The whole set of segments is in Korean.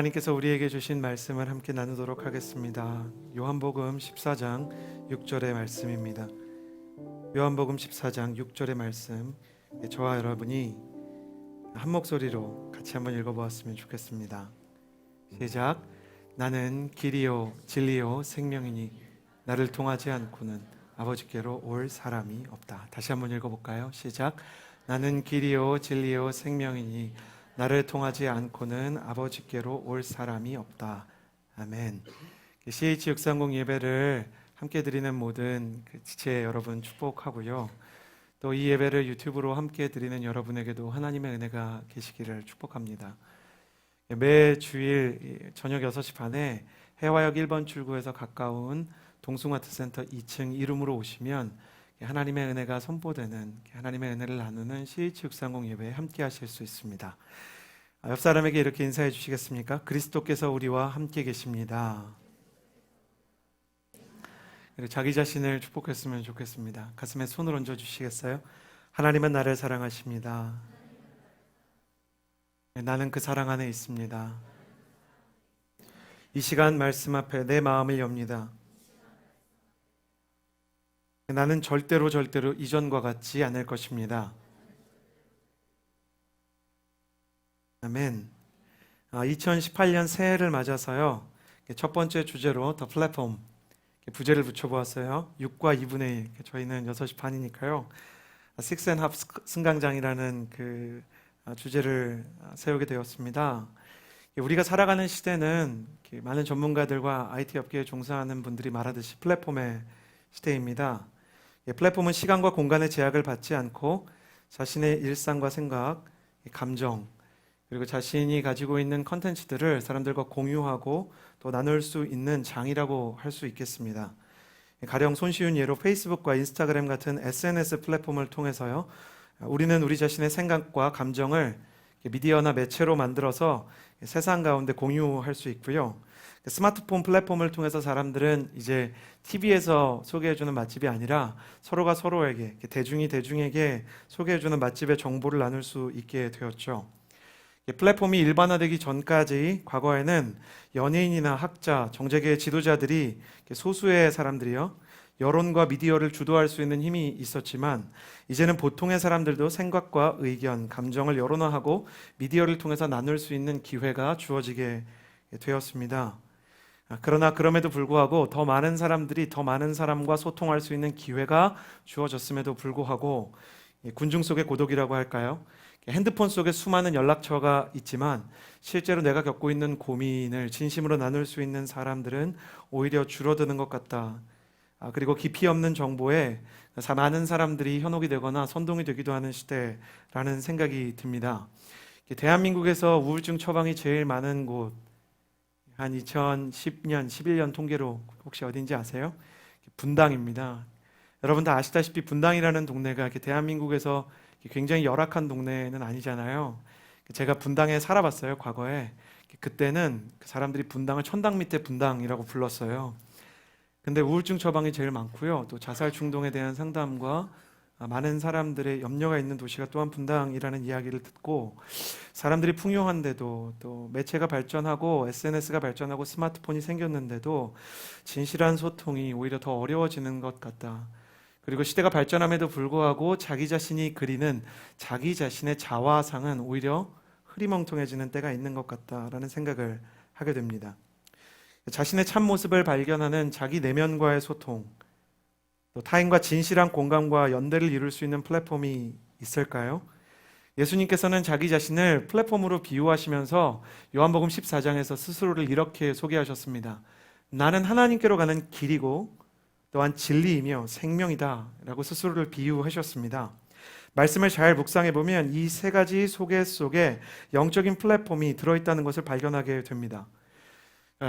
하나님께서 우리에게 주신 말씀을 함께 나누도록 하겠습니다. 요한복음 14장 6절의 말씀입니다. 요한복음 14장 6절의 말씀, 저와 여러분이 한 목소리로 같이 한번 읽어보았으면 좋겠습니다. 시작. 나는 길이요 진리요 생명이니 나를 통하지 않고는 아버지께로 올 사람이 없다. 다시 한번 읽어볼까요? 시작. 나는 길이요 진리요 생명이니 나를 통하지 않고는 아버지께로 올 사람이 없다. 아멘. CH630 예배를 함께 드리는 모든 지체 여러분 축복하고요. 또 이 예배를 유튜브로 함께 드리는 여러분에게도 하나님의 은혜가 계시기를 축복합니다. 매 주일 저녁 6시 반에 해화역 1번 출구에서 가까운 동숭아트센터 2층 이름으로 오시면 하나님의 은혜가 선포되는, 하나님의 은혜를 나누는 CH630 예배에 함께 하실 수 있습니다. 옆 사람에게 이렇게 인사해 주시겠습니까? 그리스도께서 우리와 함께 계십니다. 자기 자신을 축복했으면 좋겠습니다. 가슴에 손을 얹어 주시겠어요? 하나님은 나를 사랑하십니다. 나는 그 사랑 안에 있습니다. 이 시간 말씀 앞에 내 마음을 엽니다. 나는 절대로 이전과 같지 않을 것입니다. 아멘. 2018년 새해를 맞아서요, 첫 번째 주제로 더 플랫폼 부제를 붙여보았어요. 6과 2분의 1. 저희는 6시 반이니까요. 6.5 승강장이라는 그 주제를 세우게 되었습니다. 우리가 살아가는 시대는 많은 전문가들과 IT 업계에 종사하는 분들이 말하듯이 플랫폼의 시대입니다. 플랫폼은 시간과 공간의 제약을 받지 않고 자신의 일상과 생각, 감정, 그리고 자신이 가지고 있는 컨텐츠들을 사람들과 공유하고 또 나눌 수 있는 장이라고 할 수 있겠습니다. 가령 손쉬운 예로 페이스북과 인스타그램 같은 SNS 플랫폼을 통해서요, 우리는 우리 자신의 생각과 감정을 미디어나 매체로 만들어서 세상 가운데 공유할 수 있고요. 스마트폰 플랫폼을 통해서 사람들은 이제 TV에서 소개해주는 맛집이 아니라 서로가 서로에게, 대중이 대중에게 소개해주는 맛집의 정보를 나눌 수 있게 되었죠. 플랫폼이 일반화되기 전까지 과거에는 연예인이나 학자, 정재계 지도자들이 소수의 사람들이요, 여론과 미디어를 주도할 수 있는 힘이 있었지만 이제는 보통의 사람들도 생각과 의견, 감정을 여론화하고 미디어를 통해서 나눌 수 있는 기회가 주어지게 되었습니다. 그러나 그럼에도 불구하고 더 많은 사람들이 더 많은 사람과 소통할 수 있는 기회가 주어졌음에도 불구하고 군중 속의 고독이라고 할까요? 핸드폰 속에 수많은 연락처가 있지만 실제로 내가 겪고 있는 고민을 진심으로 나눌 수 있는 사람들은 오히려 줄어드는 것 같다. 그리고 깊이 없는 정보에 많은 사람들이 현혹이 되거나 선동이 되기도 하는 시대라는 생각이 듭니다. 대한민국에서 우울증 처방이 제일 많은 곳, 한 2010년, 11년 통계로 혹시 어딘지 아세요? 분당입니다. 여러분 다 아시다시피 분당이라는 동네가 대한민국에서 굉장히 열악한 동네는 아니잖아요. 제가 분당에 살아봤어요, 과거에. 그때는 사람들이 분당을 천당 밑에 분당이라고 불렀어요. 근데 우울증 처방이 제일 많고요. 또 자살 충동에 대한 상담과 많은 사람들의 염려가 있는 도시가 또한 분당이라는 이야기를 듣고, 사람들이 풍요한데도 또 매체가 발전하고 SNS가 발전하고 스마트폰이 생겼는데도 진실한 소통이 오히려 더 어려워지는 것 같다. 그리고 시대가 발전함에도 불구하고 자기 자신이 그리는 자기 자신의 자화상은 오히려 흐리멍텅해지는 때가 있는 것 같다라는 생각을 하게 됩니다. 자신의 참모습을 발견하는 자기 내면과의 소통, 또 타인과 진실한 공감과 연대를 이룰 수 있는 플랫폼이 있을까요? 예수님께서는 자기 자신을 플랫폼으로 비유하시면서 요한복음 14장에서 스스로를 이렇게 소개하셨습니다. 나는 하나님께로 가는 길이고 또한 진리이며 생명이다 라고 스스로를 비유하셨습니다. 말씀을 잘 묵상해 보면 이 세 가지 소개 속에 영적인 플랫폼이 들어있다는 것을 발견하게 됩니다.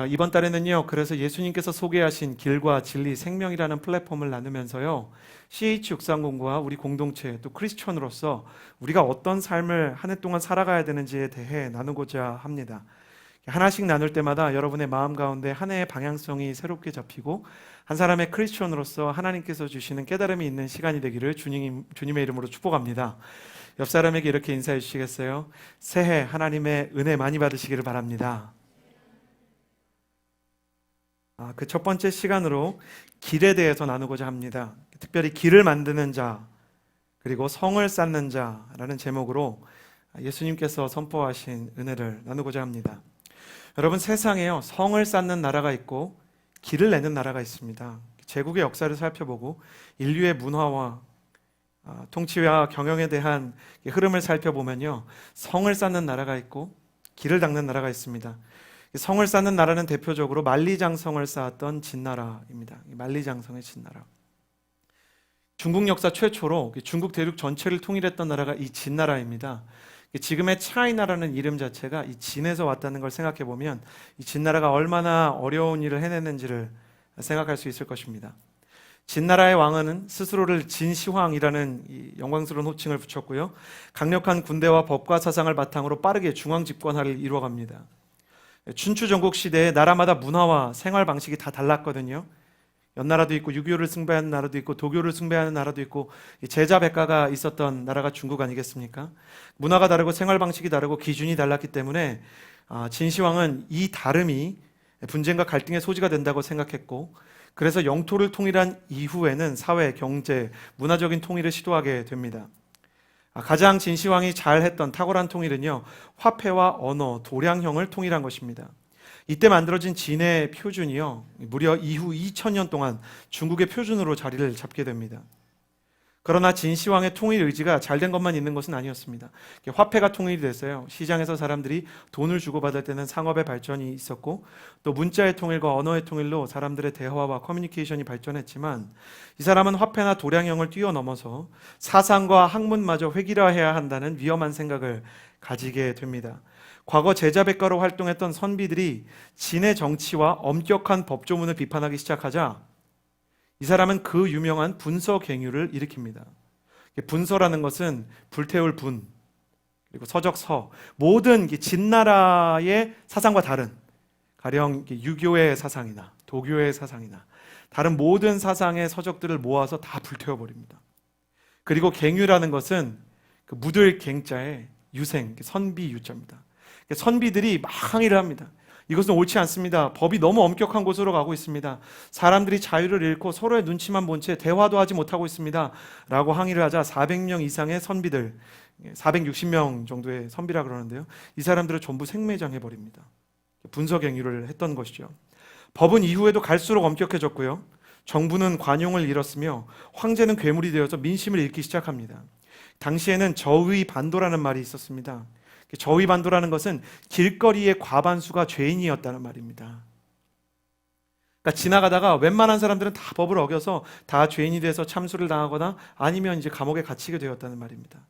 이번 달에는요, 그래서 예수님께서 소개하신 길과 진리, 생명이라는 플랫폼을 나누면서요, CH630과 우리 공동체, 또 크리스천으로서 우리가 어떤 삶을 한 해 동안 살아가야 되는지에 대해 나누고자 합니다. 하나씩 나눌 때마다 여러분의 마음 가운데 한 해의 방향성이 새롭게 잡히고 한 사람의 크리스천으로서 하나님께서 주시는 깨달음이 있는 시간이 되기를 주님의 이름으로 축복합니다. 옆 사람에게 이렇게 인사해 주시겠어요? 새해 하나님의 은혜 많이 받으시기를 바랍니다. 그 첫 번째 시간으로 길에 대해서 나누고자 합니다. 특별히 길을 만드는 자, 그리고 성을 쌓는 자라는 제목으로 예수님께서 선포하신 은혜를 나누고자 합니다. 여러분, 세상에요, 성을 쌓는 나라가 있고 길을 내는 나라가 있습니다. 제국의 역사를 살펴보고 인류의 문화와 통치와 경영에 대한 흐름을 살펴보면요, 성을 쌓는 나라가 있고 길을 닦는 나라가 있습니다. 성을 쌓는 나라는 대표적으로 만리장성을 쌓았던 진나라입니다. 만리장성의 진나라. 중국 역사 최초로 중국 대륙 전체를 통일했던 나라가 이 진나라입니다. 지금의 차이나라는 이름 자체가 이 진에서 왔다는 걸 생각해 보면 이 진나라가 얼마나 어려운 일을 해냈는지를 생각할 수 있을 것입니다. 진나라의 왕은 스스로를 진시황이라는 이 영광스러운 호칭을 붙였고요, 강력한 군대와 법과 사상을 바탕으로 빠르게 중앙 집권화를 이루어갑니다. 춘추 전국 시대에 나라마다 문화와 생활 방식이 다 달랐거든요. 연나라도 있고 6.25를 숭배하는 나라도 있고 도교를 숭배하는 나라도 있고 제자백가가 있었던 나라가 중국 아니겠습니까? 문화가 다르고 생활 방식이 다르고 기준이 달랐기 때문에 진시황은 이 다름이 분쟁과 갈등의 소지가 된다고 생각했고, 그래서 영토를 통일한 이후에는 사회, 경제, 문화적인 통일을 시도하게 됩니다. 가장 진시황이 잘했던 탁월한 통일은요, 화폐와 언어, 도량형을 통일한 것입니다. 이때 만들어진 진의 표준이요, 무려 이후 2000년 동안 중국의 표준으로 자리를 잡게 됩니다. 그러나 진시황의 통일 의지가 잘된 것만 있는 것은 아니었습니다. 화폐가 통일이 됐어요. 시장에서 사람들이 돈을 주고받을 때는 상업의 발전이 있었고, 또 문자의 통일과 언어의 통일로 사람들의 대화와 커뮤니케이션이 발전했지만, 이 사람은 화폐나 도량형을 뛰어넘어서 사상과 학문마저 획일화해야 한다는 위험한 생각을 가지게 됩니다. 과거 제자백가로 활동했던 선비들이 진의 정치와 엄격한 법조문을 비판하기 시작하자 이 사람은 그 유명한 분서갱유를 일으킵니다. 분서라는 것은 불태울 분, 그리고 서적서, 모든 진나라의 사상과 다른, 가령 유교의 사상이나 도교의 사상이나 다른 모든 사상의 서적들을 모아서 다 불태워버립니다. 그리고 갱유라는 것은 그 묻을 갱자에 유생, 선비 유자입니다. 선비들이 막 항의를 합니다. 이것은 옳지 않습니다. 법이 너무 엄격한 곳으로 가고 있습니다. 사람들이 자유를 잃고 서로의 눈치만 본 채 대화도 하지 못하고 있습니다. 라고 항의를 하자 400명 이상의 선비들, 460명 정도의 선비라 그러는데요, 이 사람들을 전부 생매장해버립니다. 분서갱유를 했던 것이죠. 법은 이후에도 갈수록 엄격해졌고요, 정부는 관용을 잃었으며 황제는 괴물이 되어서 민심을 잃기 시작합니다. 당시에는 저의반도라는 말이 있었습니다. 저의반도라는 것은 길거리의 과반수가 죄인이었다는 말입니다. 그러니까 지나가다가 웬만한 사람들은 다 법을 어겨서 다 죄인이 돼서 참수를 당하거나 아니면 이제 감옥에 갇히게 되었다는 말입니다.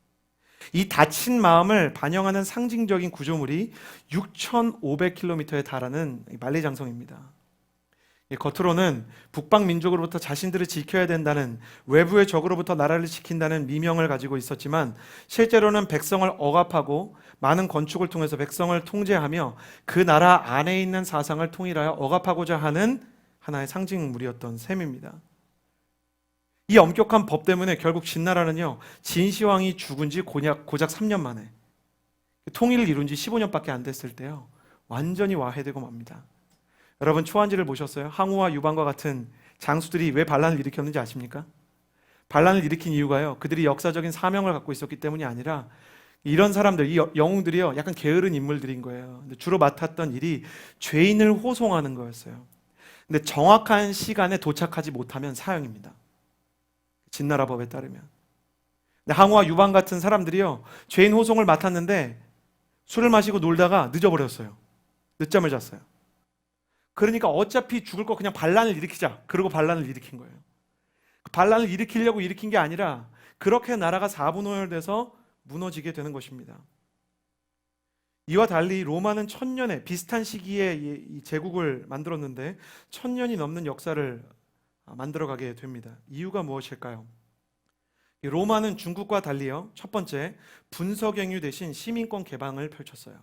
이 닫힌 마음을 반영하는 상징적인 구조물이 6,500km에 달하는 만리장성입니다. 겉으로는 북방 민족으로부터 자신들을 지켜야 된다는, 외부의 적으로부터 나라를 지킨다는 미명을 가지고 있었지만 실제로는 백성을 억압하고 많은 건축을 통해서 백성을 통제하며 그 나라 안에 있는 사상을 통일하여 억압하고자 하는 하나의 상징물이었던 셈입니다. 이 엄격한 법 때문에 결국 진나라는요, 진시황이 죽은 지 고작 3년 만에, 통일을 이룬 지 15년밖에 안 됐을 때요, 완전히 와해되고 맙니다. 여러분, 초안지를 보셨어요? 항우와 유방과 같은 장수들이 왜 반란을 일으켰는지 아십니까? 반란을 일으킨 이유가요, 그들이 역사적인 사명을 갖고 있었기 때문이 아니라 이런 사람들, 이 영웅들이요, 약간 게으른 인물들인 거예요. 근데 주로 맡았던 일이 죄인을 호송하는 거였어요. 근데 정확한 시간에 도착하지 못하면 사형입니다. 진나라 법에 따르면. 근데 항우와 유방 같은 사람들이요, 죄인 호송을 맡았는데 술을 마시고 놀다가 늦어버렸어요. 늦잠을 잤어요. 그러니까 어차피 죽을 거 그냥 반란을 일으키자. 그러고 반란을 일으킨 거예요. 반란을 일으키려고 일으킨 게 아니라 그렇게 나라가 사분오열돼서 무너지게 되는 것입니다. 이와 달리 로마는 천년에 비슷한 시기에 이 제국을 만들었는데 천년이 넘는 역사를 만들어가게 됩니다. 이유가 무엇일까요? 로마는 중국과 달리요, 첫 번째, 분서경유 대신 시민권 개방을 펼쳤어요.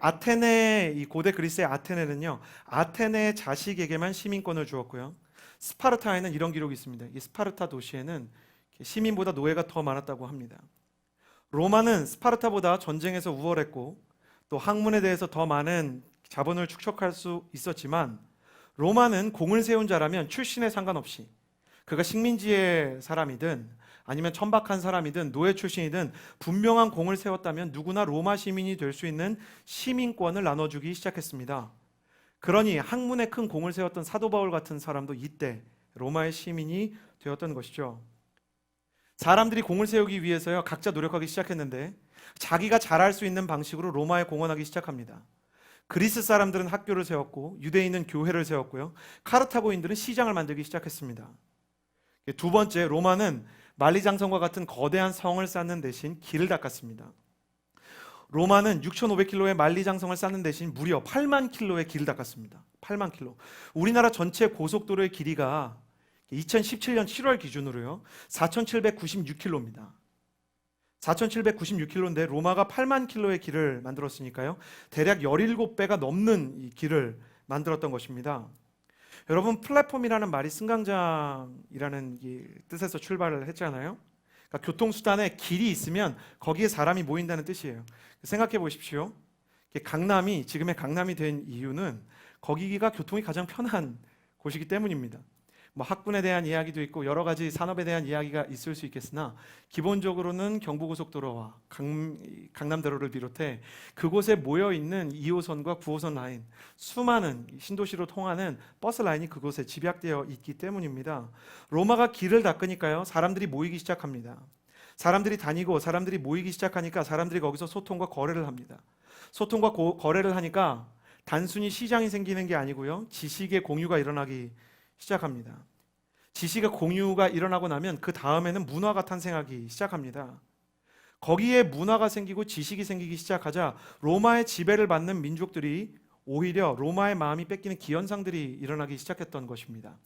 아테네, 이 고대 그리스의 아테네는요, 아테네 자식에게만 시민권을 주었고요. 스파르타에는 이런 기록이 있습니다. 이 스파르타 도시에는 시민보다 노예가 더 많았다고 합니다. 로마는 스파르타보다 전쟁에서 우월했고 또 학문에 대해서 더 많은 자본을 축적할 수 있었지만, 로마는 공을 세운 자라면 출신에 상관없이 그가 식민지의 사람이든 아니면 천박한 사람이든 노예 출신이든 분명한 공을 세웠다면 누구나 로마 시민이 될 수 있는 시민권을 나눠주기 시작했습니다. 그러니 학문에 큰 공을 세웠던 사도 바울 같은 사람도 이때 로마의 시민이 되었던 것이죠. 사람들이 공을 세우기 위해서요, 각자 노력하기 시작했는데 자기가 잘할 수 있는 방식으로 로마에 공헌하기 시작합니다. 그리스 사람들은 학교를 세웠고 유대인은 교회를 세웠고요, 카르타고인들은 시장을 만들기 시작했습니다. 두 번째, 로마는 만리장성과 같은 거대한 성을 쌓는 대신 길을 닦았습니다. 로마는 6,500km의 만리장성을 쌓는 대신 무려 8만 킬로의 길을 닦았습니다. 8만 킬로. 우리나라 전체 고속도로의 길이가 2017년 7월 기준으로요 4,796km입니다. 4,796km인데 로마가 8만 킬로의 길을 만들었으니까요, 대략 17배가 넘는 이 길을 만들었던 것입니다. 여러분, 플랫폼이라는 말이 승강장이라는 이 뜻에서 출발을 했잖아요. 그러니까 교통수단에 길이 있으면 거기에 사람이 모인다는 뜻이에요. 생각해 보십시오. 강남이 지금의 강남이 된 이유는 거기가 교통이 가장 편한 곳이기 때문입니다. 뭐 학군에 대한 이야기도 있고 여러 가지 산업에 대한 이야기가 있을 수 있겠으나 기본적으로는 경부고속도로와 강남대로를 비롯해 그곳에 모여있는 2호선과 9호선 라인, 수많은 신도시로 통하는 버스 라인이 그곳에 집약되어 있기 때문입니다. 로마가 길을 닦으니까요, 사람들이 모이기 시작합니다. 사람들이 다니고 사람들이 모이기 시작하니까 사람들이 거기서 소통과 거래를 합니다. 소통과 거래를 하니까 단순히 시장이 생기는 게 아니고요, 지식의 공유가 일어나기 시작합니다. 지식의 공유가 일어나고 나면 그 다음에는 문화가 탄생하기 시작합니다. 거기에 문화가 생기고 지식이 생기기 시작하자 로마의 지배를 받는 민족들이 오히려 로마의 마음이 뺏기는 기현상들이 일어나기 시작했던 것입니다.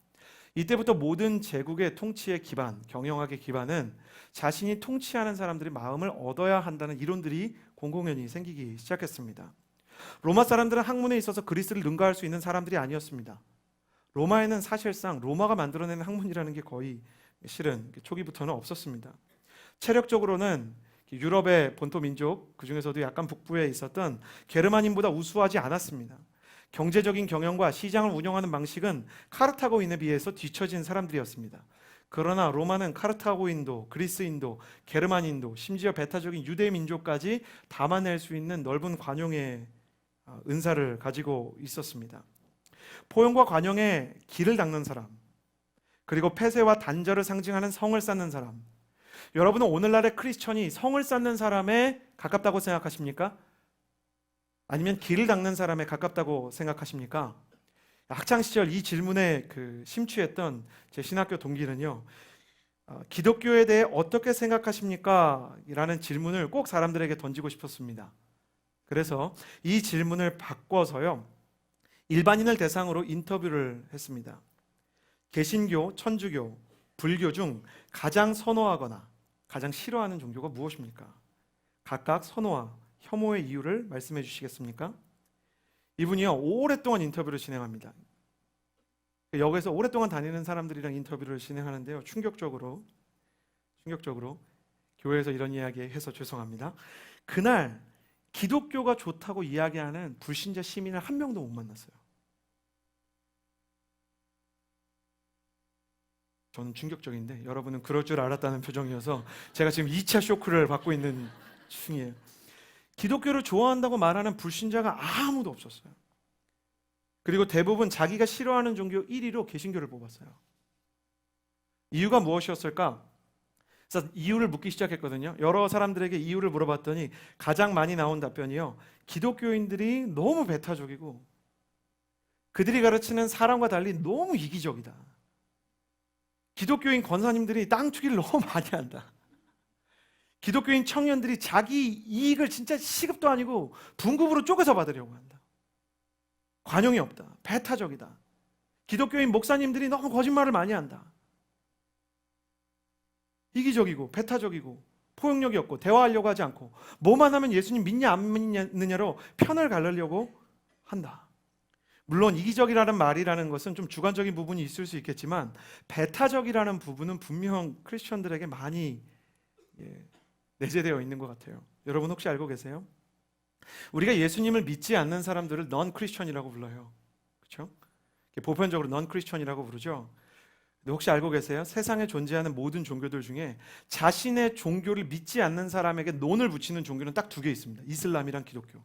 이때부터 모든 제국의 통치의 기반, 경영학의 기반은 자신이 통치하는 사람들의 마음을 얻어야 한다는 이론들이 공공연히 생기기 시작했습니다. 로마 사람들은 학문에 있어서 그리스를 능가할 수 있는 사람들이 아니었습니다. 로마에는 사실상 로마가 만들어낸 학문이라는 게 거의 실은 초기부터는 없었습니다. 체력적으로는 유럽의 본토 민족, 그 중에서도 약간 북부에 있었던 게르만인보다 우수하지 않았습니다. 경제적인 경영과 시장을 운영하는 방식은 카르타고인에 비해서 뒤처진 사람들이었습니다. 그러나 로마는 카르타고인도, 그리스인도, 게르만인도, 심지어 배타적인 유대 민족까지 담아낼 수 있는 넓은 관용의 은사를 가지고 있었습니다. 포용과 관용의 길을 닦는 사람, 그리고 폐쇄와 단절을 상징하는 성을 쌓는 사람. 여러분은 오늘날의 크리스천이 성을 쌓는 사람에 가깝다고 생각하십니까? 아니면 길을 닦는 사람에 가깝다고 생각하십니까? 학창시절 이 질문에 심취했던 제 신학교 동기는요, 기독교에 대해 어떻게 생각하십니까? 라는 질문을 꼭 사람들에게 던지고 싶었습니다. 그래서 이 질문을 바꿔서요, 일반인을 대상으로 인터뷰를 했습니다. 개신교, 천주교, 불교 중 가장 선호하거나 가장 싫어하는 종교가 무엇입니까? 각각 선호와 혐오의 이유를 말씀해 주시겠습니까? 이분이요, 오랫동안 인터뷰를 진행합니다. 여기서 오랫동안 다니는 사람들이랑 인터뷰를 진행하는데요, 충격적으로 교회에서 이런 이야기 해서 죄송합니다. 그날 기독교가 좋다고 이야기하는 불신자 시민을 한 명도 못 만났어요. 저는 충격적인데 여러분은 그럴 줄 알았다는 표정이어서 제가 지금 2차 쇼크를 받고 있는 중이에요. 기독교를 좋아한다고 말하는 불신자가 아무도 없었어요. 그리고 대부분 자기가 싫어하는 종교 1위로 개신교를 뽑았어요. 이유가 무엇이었을까? 그래서 이유를 묻기 시작했거든요. 여러 사람들에게 이유를 물어봤더니 가장 많이 나온 답변이요, 기독교인들이 너무 배타적이고 그들이 가르치는 사람과 달리 너무 이기적이다. 기독교인 권사님들이 땅 투기를 너무 많이 한다. 기독교인 청년들이 자기 이익을 진짜 시급도 아니고 분급으로 쪼개서 받으려고 한다. 관용이 없다. 배타적이다. 기독교인 목사님들이 너무 거짓말을 많이 한다. 이기적이고 배타적이고 포용력이 없고 대화하려고 하지 않고 뭐만 하면 예수님 믿냐 안 믿느냐로 편을 가르려고 한다. 물론 이기적이라는 말이라는 것은 좀 주관적인 부분이 있을 수 있겠지만 배타적이라는 부분은 분명 크리스천들에게 많이 내재되어 있는 것 같아요. 여러분 혹시 알고 계세요? 우리가 예수님을 믿지 않는 사람들을 넌 크리스천이라고 불러요. 그렇죠? 보편적으로 넌 크리스천이라고 부르죠. 근데 혹시 알고 계세요? 세상에 존재하는 모든 종교들 중에 자신의 종교를 믿지 않는 사람에게 논을 붙이는 종교는 딱 두 개 있습니다. 이슬람이랑 기독교.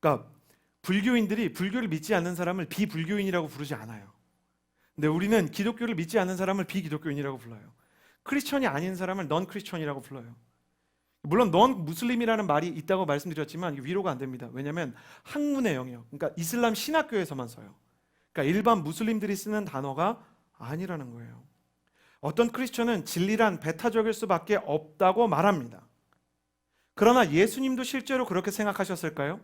그러니까 불교인들이 불교를 믿지 않는 사람을 비불교인이라고 부르지 않아요. 근데 우리는 기독교를 믿지 않는 사람을 비기독교인이라고 불러요. 크리스천이 아닌 사람을 넌 크리스천이라고 불러요. 물론 넌 무슬림이라는 말이 있다고 말씀드렸지만 이게 위로가 안 됩니다. 왜냐하면 학문의 영역, 그러니까 이슬람 신학교에서만 써요. 그러니까 일반 무슬림들이 쓰는 단어가 아니라는 거예요. 어떤 크리스천은 진리란 배타적일 수밖에 없다고 말합니다. 그러나 예수님도 실제로 그렇게 생각하셨을까요?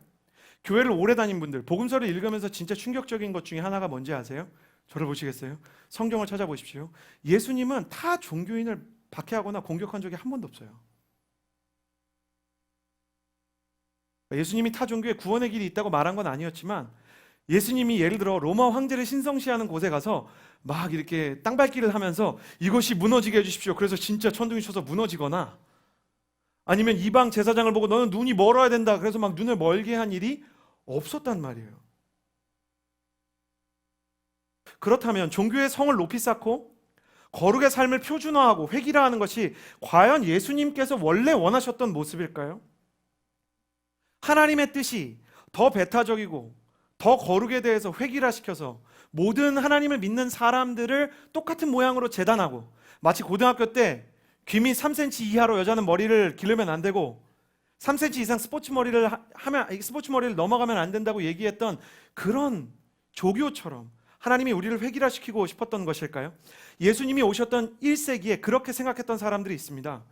교회를 오래 다닌 분들, 복음서를 읽으면서 진짜 충격적인 것 중에 하나가 뭔지 아세요? 저를 보시겠어요? 성경을 찾아보십시오. 예수님은 타 종교인을 박해하거나 공격한 적이 한 번도 없어요. 예수님이 타 종교에 구원의 길이 있다고 말한 건 아니었지만 예수님이 예를 들어 로마 황제를 신성시하는 곳에 가서 막 이렇게 땅밟기를 하면서 이것이 무너지게 해주십시오. 그래서 진짜 천둥이 쳐서 무너지거나 아니면 이방 제사장을 보고 너는 눈이 멀어야 된다. 그래서 막 눈을 멀게 한 일이 없었단 말이에요. 그렇다면 종교의 성을 높이 쌓고 거룩의 삶을 표준화하고 획일화하는 것이 과연 예수님께서 원래 원하셨던 모습일까요? 하나님의 뜻이 더 배타적이고 더 거룩에 대해서 획일화시켜서 모든 하나님을 믿는 사람들을 똑같은 모양으로 재단하고 마치 고등학교 때 귀미 3cm 이하로 여자는 머리를 기르면 안 되고 3cm 이상 스포츠 머리를 넘어가면 안 된다고 얘기했던 그런 조교처럼 하나님이 우리를 획일화시키고 싶었던 것일까요? 예수님이 오셨던 1세기에 그렇게 생각했던 사람들이 있습니다.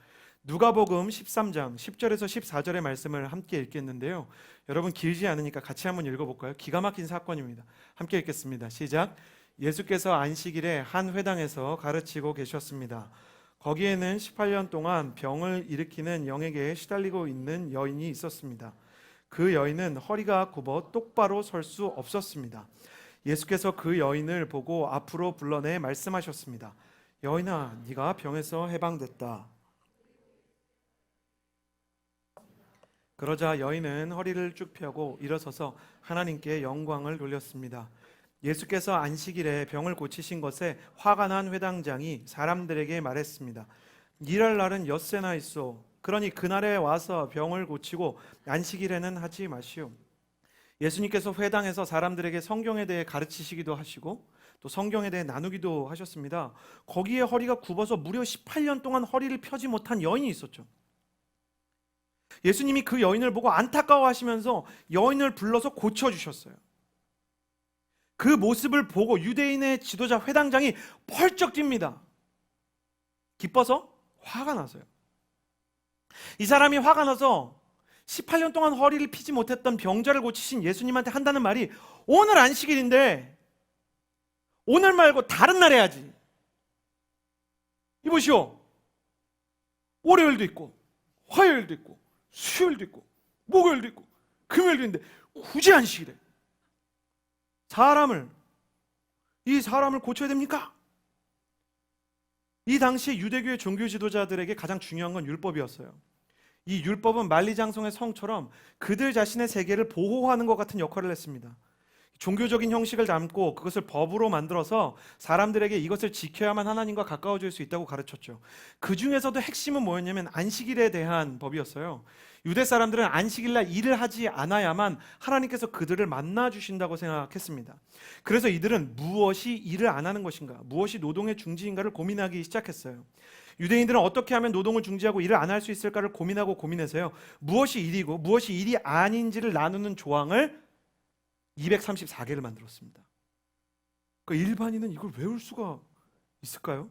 누가복음 13장 10절에서 14절의 말씀을 함께 읽겠는데요. 여러분 길지 않으니까 같이 한번 읽어볼까요? 기가 막힌 사건입니다. 함께 읽겠습니다. 시작. 예수께서 안식일에 한 회당에서 가르치고 계셨습니다. 거기에는 18년 동안 병을 일으키는 영에게 시달리고 있는 여인이 있었습니다. 그 여인은 허리가 굽어 똑바로 설 수 없었습니다. 예수께서 그 여인을 보고 앞으로 불러내 말씀하셨습니다. 여인아, 네가 병에서 해방됐다. 그러자 여인은 허리를 쭉 펴고 일어서서 하나님께 영광을 돌렸습니다. 예수께서 안식일에 병을 고치신 것에 화가 난 회당장이 사람들에게 말했습니다. 일할 날은 엿새나 있어. 그러니 그날에 와서 병을 고치고 안식일에는 하지 마시오. 예수님께서 회당에서 사람들에게 성경에 대해 가르치시기도 하시고 또 성경에 대해 나누기도 하셨습니다. 거기에 허리가 굽어서 무려 18년 동안 허리를 펴지 못한 여인이 있었죠. 예수님이 그 여인을 보고 안타까워하시면서 여인을 불러서 고쳐주셨어요. 그 모습을 보고 유대인의 지도자 회당장이 펄쩍 뜁니다. 기뻐서? 화가 나서요. 이 사람이 화가 나서 18년 동안 허리를 펴지 못했던 병자를 고치신 예수님한테 한다는 말이 오늘 안식일인데 오늘 말고 다른 날 해야지. 이보시오. 월요일도 있고 화요일도 있고 수요일도 있고 목요일도 있고 금요일도 있는데 굳이 안식일에 이 사람을 고쳐야 됩니까? 이 당시 유대교의 종교 지도자들에게 가장 중요한 건 율법이었어요. 이 율법은 만리장성의 성처럼 그들 자신의 세계를 보호하는 것 같은 역할을 했습니다. 종교적인 형식을 담고 그것을 법으로 만들어서 사람들에게 이것을 지켜야만 하나님과 가까워질 수 있다고 가르쳤죠. 그 중에서도 핵심은 뭐였냐면 안식일에 대한 법이었어요. 유대 사람들은 안식일날 일을 하지 않아야만 하나님께서 그들을 만나주신다고 생각했습니다. 그래서 이들은 무엇이 일을 안 하는 것인가, 무엇이 노동의 중지인가를 고민하기 시작했어요. 유대인들은 어떻게 하면 노동을 중지하고 일을 안 할 수 있을까를 고민해서요. 무엇이 일이고 무엇이 일이 아닌지를 나누는 조항을 234개를 만들었습니다. 그러니까 일반인은 이걸 외울 수가 있을까요?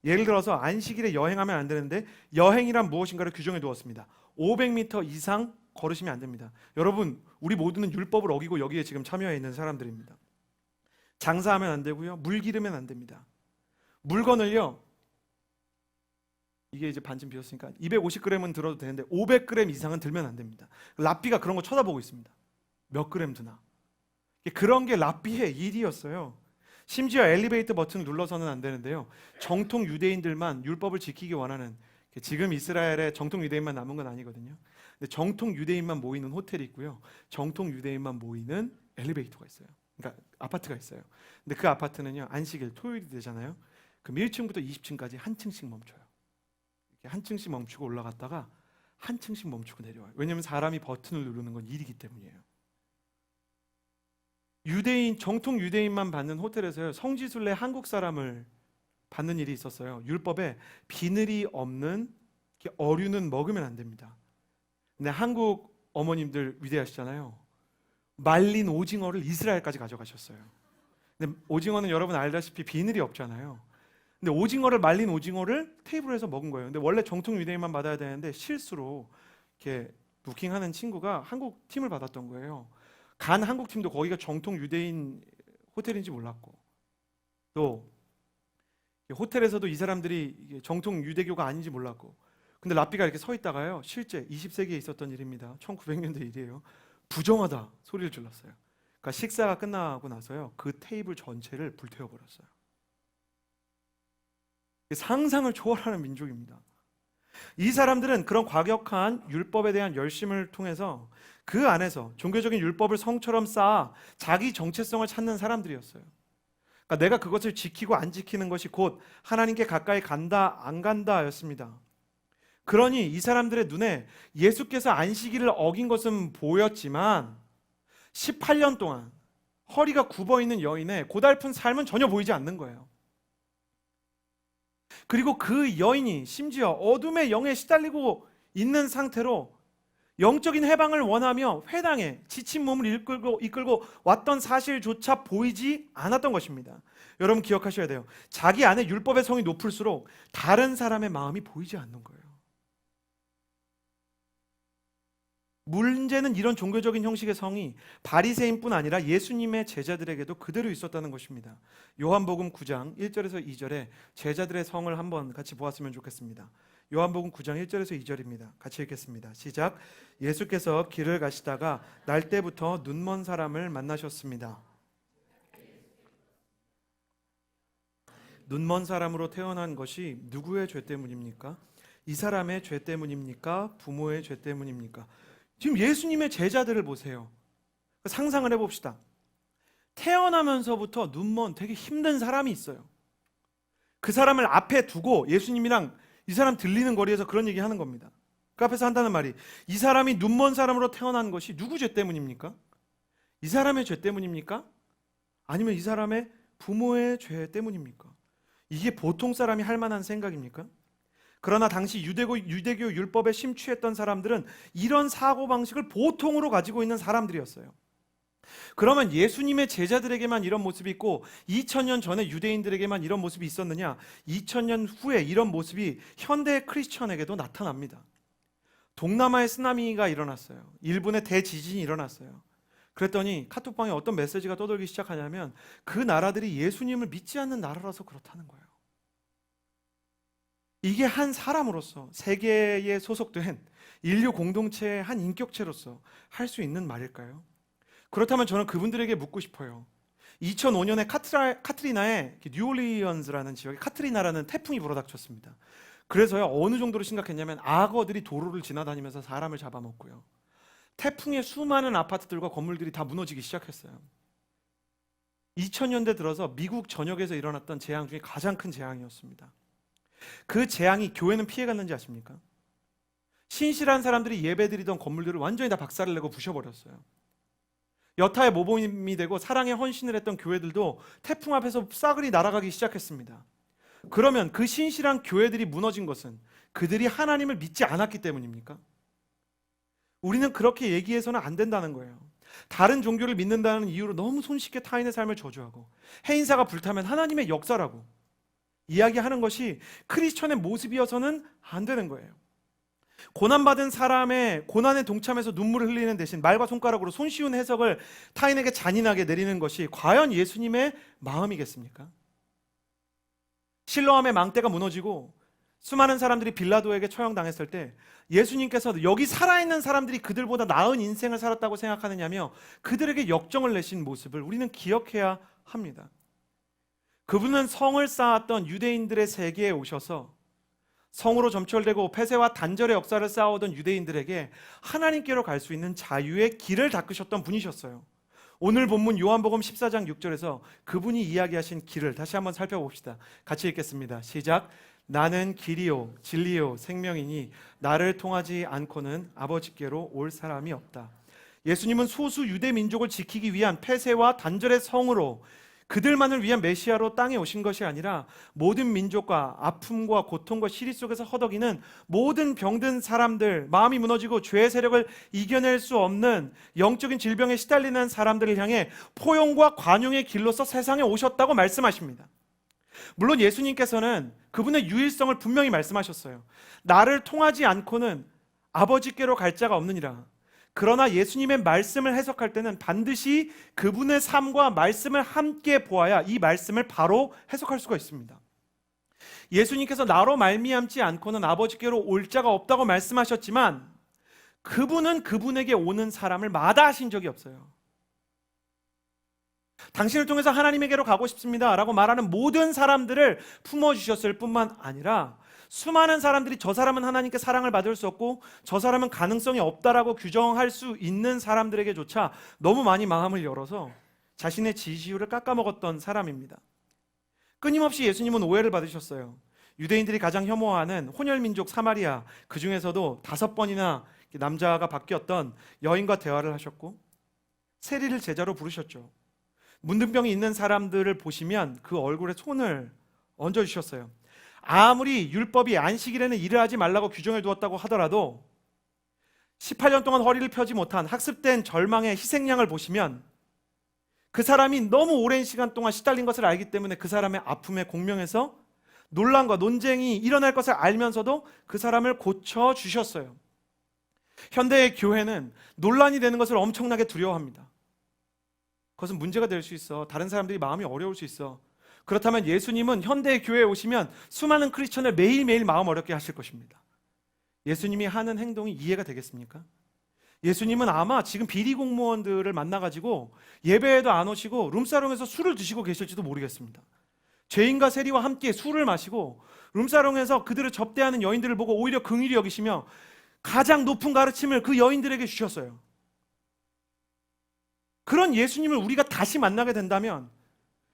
예를 들어서 안식일에 여행하면 안 되는데 여행이란 무엇인가를 규정해 두었습니다. 500m 이상 걸으시면 안 됩니다. 여러분, 우리 모두는 율법을 어기고 여기에 지금 참여해 있는 사람들입니다. 장사하면 안 되고요. 물 기르면 안 됩니다. 물건을요, 이게 이제 반쯤 비었으니까 250g은 들어도 되는데 500g 이상은 들면 안 됩니다. 랍비가 그런 거 쳐다보고 있습니다. 몇 그램 드나. 그런 게 랍비의 일이었어요. 심지어 엘리베이터 버튼을 눌러서는 안 되는데요. 정통 유대인들만 율법을 지키기 원하는, 지금 이스라엘에 정통 유대인만 남은 건 아니거든요. 근데 정통 유대인만 모이는 호텔이 있고요. 정통 유대인만 모이는 엘리베이터가 있어요. 그러니까 아파트가 있어요. 근데 그 아파트는요, 안식일 토요일이 되잖아요. 그럼 1층부터 20층까지 한 층씩 멈춰요. 이렇게 한 층씩 멈추고 올라갔다가 한 층씩 멈추고 내려와요. 왜냐하면 사람이 버튼을 누르는 건 일이기 때문이에요. 유대인, 정통 유대인만 받는 호텔에서요, 성지순례 한국 사람을 받는 일이 있었어요. 율법에 비늘이 없는 어류는 먹으면 안 됩니다. 근데 한국 어머님들 위대하시잖아요. 말린 오징어를 이스라엘까지 가져가셨어요. 근데 오징어는 여러분 알다시피 비늘이 없잖아요. 근데 말린 오징어를 테이블에서 먹은 거예요. 근데 원래 정통 유대인만 받아야 되는데 실수로 이렇게 부킹하는 친구가 한국 팀을 받았던 거예요. 간 한국 팀도 거기가 정통 유대인 호텔인지 몰랐고, 또 호텔에서도 이 사람들이 정통 유대교가 아닌지 몰랐고, 근데 랍비가 이렇게 서 있다가요, 실제 20세기에 있었던 일입니다. 1900년대 일이에요. 부정하다 소리를 질렀어요. 그러니까 식사가 끝나고 나서요, 그 테이블 전체를 불태워버렸어요. 상상을 초월하는 민족입니다. 이 사람들은 그런 과격한 율법에 대한 열심을 통해서 그 안에서 종교적인 율법을 성처럼 쌓아 자기 정체성을 찾는 사람들이었어요. 그러니까 내가 그것을 지키고 안 지키는 것이 곧 하나님께 가까이 간다 안 간다였습니다. 그러니 이 사람들의 눈에 예수께서 안식일을 어긴 것은 보였지만 18년 동안 허리가 굽어있는 여인의 고달픈 삶은 전혀 보이지 않는 거예요. 그리고 그 여인이 심지어 어둠의 영에 시달리고 있는 상태로 영적인 해방을 원하며 회당에 지친 몸을 이끌고 왔던 사실조차 보이지 않았던 것입니다. 여러분 기억하셔야 돼요. 자기 안에 율법의 성이 높을수록 다른 사람의 마음이 보이지 않는 거예요. 문제는 이런 종교적인 형식의 성이 바리새인뿐 아니라 예수님의 제자들에게도 그대로 있었다는 것입니다. 요한복음 9장 1절에서 2절에 제자들의 성을 한번 같이 보았으면 좋겠습니다. 요한복음 9장 1절에서 2절입니다. 같이 읽겠습니다. 시작. 예수께서 길을 가시다가 날 때부터 눈먼 사람을 만나셨습니다. 눈먼 사람으로 태어난 것이 누구의 죄 때문입니까? 이 사람의 죄 때문입니까? 부모의 죄 때문입니까? 지금 예수님의 제자들을 보세요. 상상을 해봅시다. 태어나면서부터 눈먼 되게 힘든 사람이 있어요. 그 사람을 앞에 두고 예수님이랑 이 사람 들리는 거리에서 그런 얘기 하는 겁니다. 그 앞에서 한다는 말이, 이 사람이 눈먼 사람으로 태어난 것이 누구 죄 때문입니까? 이 사람의 죄 때문입니까? 아니면 이 사람의 부모의 죄 때문입니까? 이게 보통 사람이 할 만한 생각입니까? 그러나 당시 유대교 율법에 심취했던 사람들은 이런 사고방식을 보통으로 가지고 있는 사람들이었어요. 그러면 예수님의 제자들에게만 이런 모습이 있고 2000년 전에 유대인들에게만 이런 모습이 있었느냐? 2000년 후에 이런 모습이 현대 크리스천에게도 나타납니다. 동남아에 쓰나미가 일어났어요. 일본에 대지진이 일어났어요. 그랬더니 카톡방에 어떤 메시지가 떠돌기 시작하냐면 그 나라들이 예수님을 믿지 않는 나라라서 그렇다는 거예요. 이게 한 사람으로서, 세계에 소속된 인류 공동체의 한 인격체로서 할 수 있는 말일까요? 그렇다면 저는 그분들에게 묻고 싶어요. 2005년에 카트리나의 뉴올리언즈라는 지역에 카트리나라는 태풍이 불어닥쳤습니다. 그래서요, 어느 정도로 심각했냐면 악어들이 도로를 지나다니면서 사람을 잡아먹고요, 태풍에 수많은 아파트들과 건물들이 다 무너지기 시작했어요. 2000년대 들어서 미국 전역에서 일어났던 재앙 중에 가장 큰 재앙이었습니다. 그 재앙이 교회는 피해갔는지 아십니까? 신실한 사람들이 예배드리던 건물들을 완전히 다 박살을 내고 부셔버렸어요. 여타의 모범이 되고 사랑에 헌신을 했던 교회들도 태풍 앞에서 싸그리 날아가기 시작했습니다. 그러면 그 신실한 교회들이 무너진 것은 그들이 하나님을 믿지 않았기 때문입니까? 우리는 그렇게 얘기해서는 안 된다는 거예요. 다른 종교를 믿는다는 이유로 너무 손쉽게 타인의 삶을 저주하고 해인사가 불타면 하나님의 역사라고 이야기하는 것이 크리스천의 모습이어서는 안 되는 거예요. 고난받은 사람의 고난에 동참해서 눈물을 흘리는 대신 말과 손가락으로 손쉬운 해석을 타인에게 잔인하게 내리는 것이 과연 예수님의 마음이겠습니까? 실로암의 망대가 무너지고 수많은 사람들이 빌라도에게 처형당했을 때 예수님께서 여기 살아있는 사람들이 그들보다 나은 인생을 살았다고 생각하느냐며 그들에게 역정을 내신 모습을 우리는 기억해야 합니다. 그분은 성을 쌓았던 유대인들의 세계에 오셔서 성으로 점철되고 폐쇄와 단절의 역사를 쌓아오던 유대인들에게 하나님께로 갈 수 있는 자유의 길을 닦으셨던 분이셨어요. 오늘 본문 요한복음 14장 6절에서 그분이 이야기하신 길을 다시 한번 살펴봅시다. 같이 읽겠습니다. 시작. 나는 길이요 진리요 생명이니 나를 통하지 않고는 아버지께로 올 사람이 없다. 예수님은 소수 유대 민족을 지키기 위한 폐쇄와 단절의 성으로 그들만을 위한 메시아로 땅에 오신 것이 아니라 모든 민족과 아픔과 고통과 시리 속에서 허덕이는 모든 병든 사람들, 마음이 무너지고 죄의 세력을 이겨낼 수 없는 영적인 질병에 시달리는 사람들을 향해 포용과 관용의 길로서 세상에 오셨다고 말씀하십니다. 물론 예수님께서는 그분의 유일성을 분명히 말씀하셨어요. 나를 통하지 않고는 아버지께로 갈 자가 없느니라. 그러나 예수님의 말씀을 해석할 때는 반드시 그분의 삶과 말씀을 함께 보아야 이 말씀을 바로 해석할 수가 있습니다. 예수님께서 나로 말미암지 않고는 아버지께로 올 자가 없다고 말씀하셨지만 그분은 그분에게 오는 사람을 마다하신 적이 없어요. 당신을 통해서 하나님에게로 가고 싶습니다 라고 말하는 모든 사람들을 품어주셨을 뿐만 아니라 수많은 사람들이 저 사람은 하나님께 사랑을 받을 수 없고 저 사람은 가능성이 없다라고 규정할 수 있는 사람들에게조차 너무 많이 마음을 열어서 자신의 지지율을 깎아먹었던 사람입니다. 끊임없이 예수님은 오해를 받으셨어요. 유대인들이 가장 혐오하는 혼혈민족 사마리아, 그 중에서도 5번이나 남자가 바뀌었던 여인과 대화를 하셨고 세리를 제자로 부르셨죠. 문둥병이 있는 사람들을 보시면 그 얼굴에 손을 얹어주셨어요. 아무리 율법이 안식일에는 일을 하지 말라고 규정해 두었다고 하더라도 18년 동안 허리를 펴지 못한 학습된 절망의 희생양을 보시면 그 사람이 너무 오랜 시간 동안 시달린 것을 알기 때문에 그 사람의 아픔에 공명해서 논란과 논쟁이 일어날 것을 알면서도 그 사람을 고쳐주셨어요. 현대의 교회는 논란이 되는 것을 엄청나게 두려워합니다. 그것은 문제가 될 수 있어. 다른 사람들이 마음이 어려울 수 있어. 그렇다면 예수님은 현대의 교회에 오시면 수많은 크리스천을 매일매일 마음 어렵게 하실 것입니다. 예수님이 하는 행동이 이해가 되겠습니까? 예수님은 아마 지금 비리 공무원들을 만나가지고 예배에도 안 오시고 룸사롱에서 술을 드시고 계실지도 모르겠습니다. 죄인과 세리와 함께 술을 마시고 룸사롱에서 그들을 접대하는 여인들을 보고 오히려 긍휼히 여기시며 가장 높은 가르침을 그 여인들에게 주셨어요. 그런 예수님을 우리가 다시 만나게 된다면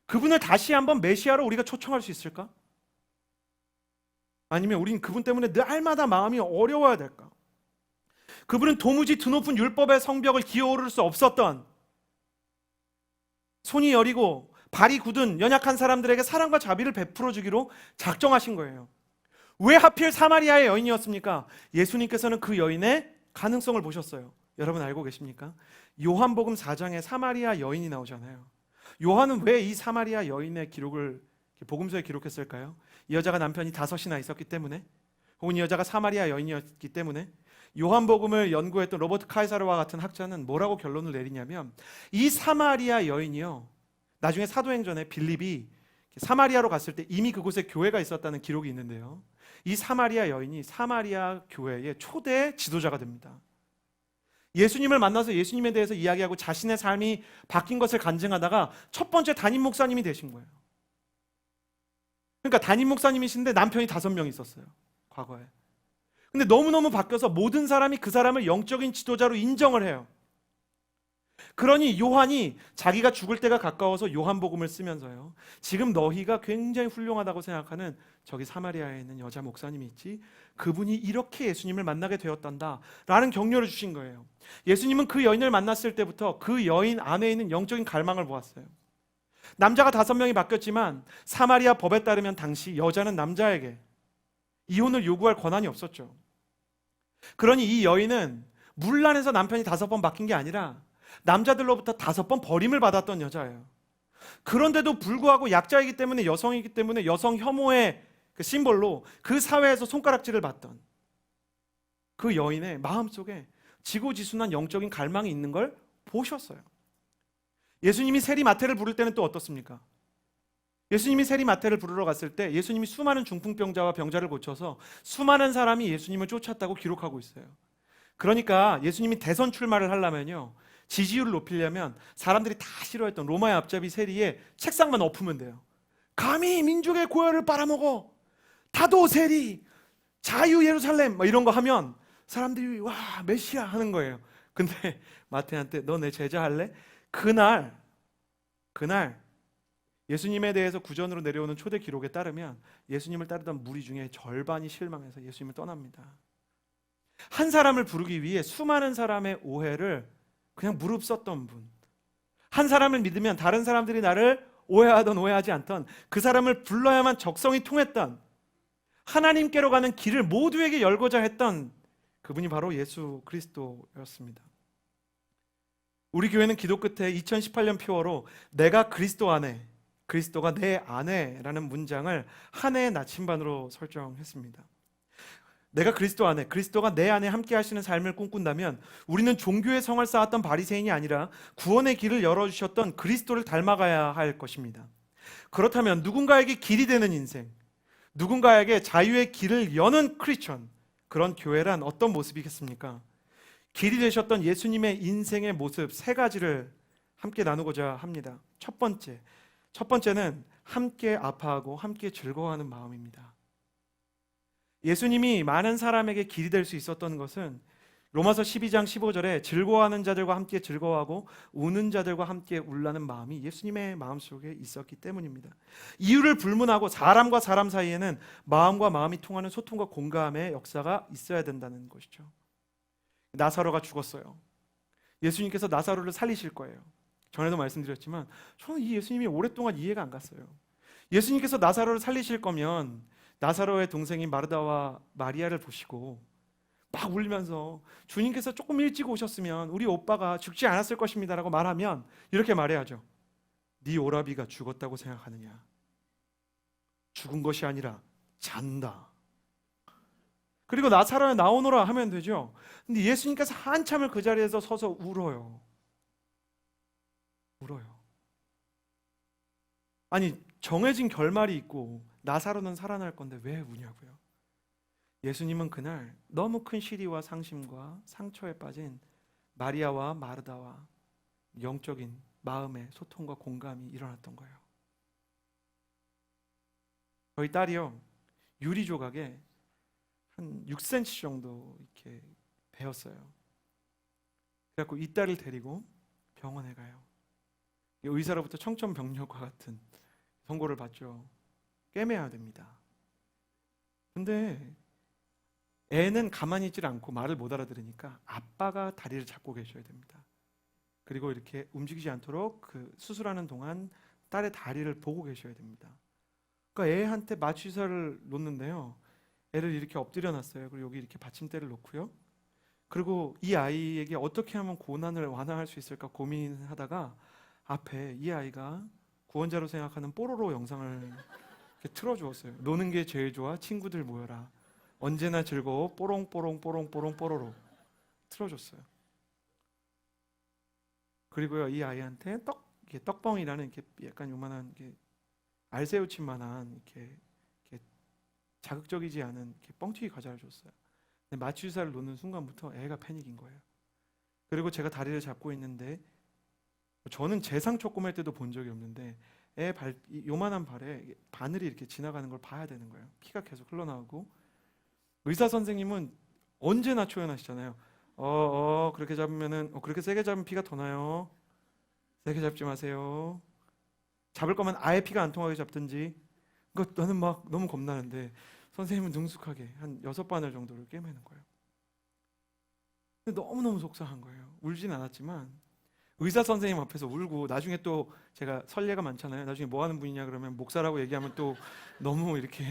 그분을 다시 한번 메시아로 우리가 초청할 수 있을까? 아니면 우린 그분 때문에 날마다 마음이 어려워야 될까? 그분은 도무지 드높은 율법의 성벽을 기어오를 수 없었던 손이 여리고 발이 굳은 연약한 사람들에게 사랑과 자비를 베풀어 주기로 작정하신 거예요. 왜 하필 사마리아의 여인이었습니까? 예수님께서는 그 여인의 가능성을 보셨어요. 여러분 알고 계십니까? 요한복음 4장에 사마리아 여인이 나오잖아요. 요한은 왜 이 사마리아 여인의 기록을 복음서에 기록했을까요? 이 여자가 남편이 5이나 있었기 때문에, 혹은 이 여자가 사마리아 여인이었기 때문에. 요한복음을 연구했던 로버트 카이사르와 같은 학자는 뭐라고 결론을 내리냐면 이 사마리아 여인이요, 나중에 사도행전에 빌립이 사마리아로 갔을 때 이미 그곳에 교회가 있었다는 기록이 있는데요, 이 사마리아 여인이 사마리아 교회의 초대 지도자가 됩니다. 예수님을 만나서 예수님에 대해서 이야기하고 자신의 삶이 바뀐 것을 간증하다가 첫 번째 담임 목사님이 되신 거예요. 그러니까 담임 목사님이신데 남편이 5명 있었어요, 과거에. 근데 너무너무 바뀌어서 모든 사람이 그 사람을 영적인 지도자로 인정을 해요. 그러니 요한이 자기가 죽을 때가 가까워서 요한복음을 쓰면서요, 지금 너희가 굉장히 훌륭하다고 생각하는 저기 사마리아에 있는 여자 목사님이 있지, 그분이 이렇게 예수님을 만나게 되었단다 라는 격려를 주신 거예요. 예수님은 그 여인을 만났을 때부터 그 여인 안에 있는 영적인 갈망을 보았어요. 남자가 5명이 바뀌었지만 사마리아 법에 따르면 당시 여자는 남자에게 이혼을 요구할 권한이 없었죠. 그러니 이 여인은 문란해서 남편이 5번 바뀐 게 아니라 남자들로부터 5번 버림을 받았던 여자예요. 그런데도 불구하고 약자이기 때문에, 여성이기 때문에 여성 혐오의 그 심볼로 그 사회에서 손가락질을 받던 그 여인의 마음속에 지고지순한 영적인 갈망이 있는 걸 보셨어요. 예수님이 세리마태를 부를 때는 또 어떻습니까? 예수님이 세리마태를 부르러 갔을 때 예수님이 수많은 중풍병자와 병자를 고쳐서 수많은 사람이 예수님을 쫓았다고 기록하고 있어요. 그러니까 예수님이 대선 출마를 하려면요, 지지율을 높이려면 사람들이 다 싫어했던 로마의 앞잡이 세리의 책상만 엎으면 돼요. 감히 민족의 고열을 빨아먹어, 다도 세리, 자유 예루살렘 이런 거 하면 사람들이 와 메시아 하는 거예요. 근데 마태한테 너 내 제자 할래? 그날 예수님에 대해서 구전으로 내려오는 초대 기록에 따르면 예수님을 따르던 무리 중에 절반이 실망해서 예수님을 떠납니다. 한 사람을 부르기 위해 수많은 사람의 오해를 그냥 무릅썼던 분, 한 사람을 믿으면 다른 사람들이 나를 오해하던 오해하지 않던 그 사람을 불러야만 적성이 통했던, 하나님께로 가는 길을 모두에게 열고자 했던 그분이 바로 예수 그리스도였습니다. 우리 교회는 기도 끝에 2018년 표어로 내가 그리스도 안에, 그리스도가 내 안에라는 문장을 한 해의 나침반으로 설정했습니다. 내가 그리스도 안에, 그리스도가 내 안에 함께 하시는 삶을 꿈꾼다면 우리는 종교의 성을 쌓았던 바리새인이 아니라 구원의 길을 열어주셨던 그리스도를 닮아가야 할 것입니다. 그렇다면 누군가에게 길이 되는 인생, 누군가에게 자유의 길을 여는 크리스천, 그런 교회란 어떤 모습이겠습니까? 길이 되셨던 예수님의 인생의 모습 3가지를 함께 나누고자 합니다. 첫 번째는 함께 아파하고 함께 즐거워하는 마음입니다. 예수님이 많은 사람에게 길이 될 수 있었던 것은 로마서 12장 15절에 즐거워하는 자들과 함께 즐거워하고 우는 자들과 함께 울라는 마음이 예수님의 마음속에 있었기 때문입니다. 이유를 불문하고 사람과 사람 사이에는 마음과 마음이 통하는 소통과 공감의 역사가 있어야 된다는 것이죠. 나사로가 죽었어요. 예수님께서 나사로를 살리실 거예요. 전에도 말씀드렸지만 저는 이 예수님이 오랫동안 이해가 안 갔어요. 예수님께서 나사로를 살리실 거면 나사로의 동생인 마르다와 마리아를 보시고 막 울면서 주님께서 조금 일찍 오셨으면 우리 오빠가 죽지 않았을 것입니다 라고 말하면 이렇게 말해야죠. 네 오라비가 죽었다고 생각하느냐? 죽은 것이 아니라 잔다. 그리고 나사로에 나오너라 하면 되죠. 근데 예수님께서 한참을 그 자리에서 서서 울어요. 아니 정해진 결말이 있고 나사로는 살아날 건데 왜 우냐고요. 예수님은 그날 너무 큰 시리와 상심과 상처에 빠진 마리아와 마르다와 영적인 마음의 소통과 공감이 일어났던 거예요. 저희 딸이요, 유리 조각에 한 6cm 정도 이렇게 베었어요. 그래갖고 이 딸을 데리고 병원에 가요. 의사로부터 청천벽력과 같은 선고를 받죠. 꿰매야 됩니다. 근데 애는 가만히 있질 않고 말을 못 알아들으니까 아빠가 다리를 잡고 계셔야 됩니다. 그리고 이렇게 움직이지 않도록 그 수술하는 동안 딸의 다리를 보고 계셔야 됩니다. 그러니까 애한테 마취사를 놓는데요, 애를 이렇게 엎드려 놨어요. 그리고 여기 이렇게 받침대를 놓고요. 그리고 이 아이에게 어떻게 하면 고난을 완화할 수 있을까 고민하다가 앞에 이 아이가 구원자로 생각하는 뽀로로 영상을 이렇게 틀어주었어요. 노는 게 제일 좋아, 친구들 모여라, 언제나 즐거워, 뽀롱뽀롱뽀롱뽀롱 뽀로로 틀어줬어요. 그리고요, 이 아이한테 떡뻥이라는 이렇게 약간 요만한 알새우칩만한 이렇게 자극적이지 않은 이렇게 뻥튀기 과자를 줬어요. 근데 마취주사를 놓는 순간부터 애가 패닉인 거예요. 그리고 제가 다리를 잡고 있는데 저는 제 상처 꼬맬 때도 본 적이 없는데 애 요만한 발에 바늘이 이렇게 지나가는 걸 봐야 되는 거예요. 피가 계속 흘러나오고, 의사 선생님은 언제나 초연하시잖아요. 그렇게 잡으면은 그렇게 세게 잡으면 피가 더 나요. 세게 잡지 마세요. 잡을 거면 아예 피가 안 통하게 잡든지. 그러니까 나는 막 너무 겁나는데 선생님은 능숙하게 한 6바늘 정도를 꿰매는 거예요. 근데 너무너무 속상한 거예요. 울진 않았지만 의사 선생님 앞에서 울고, 나중에 또 제가 설례가 많잖아요. 나중에 뭐 하는 분이냐 그러면 목사라고 얘기하면 또 너무 이렇게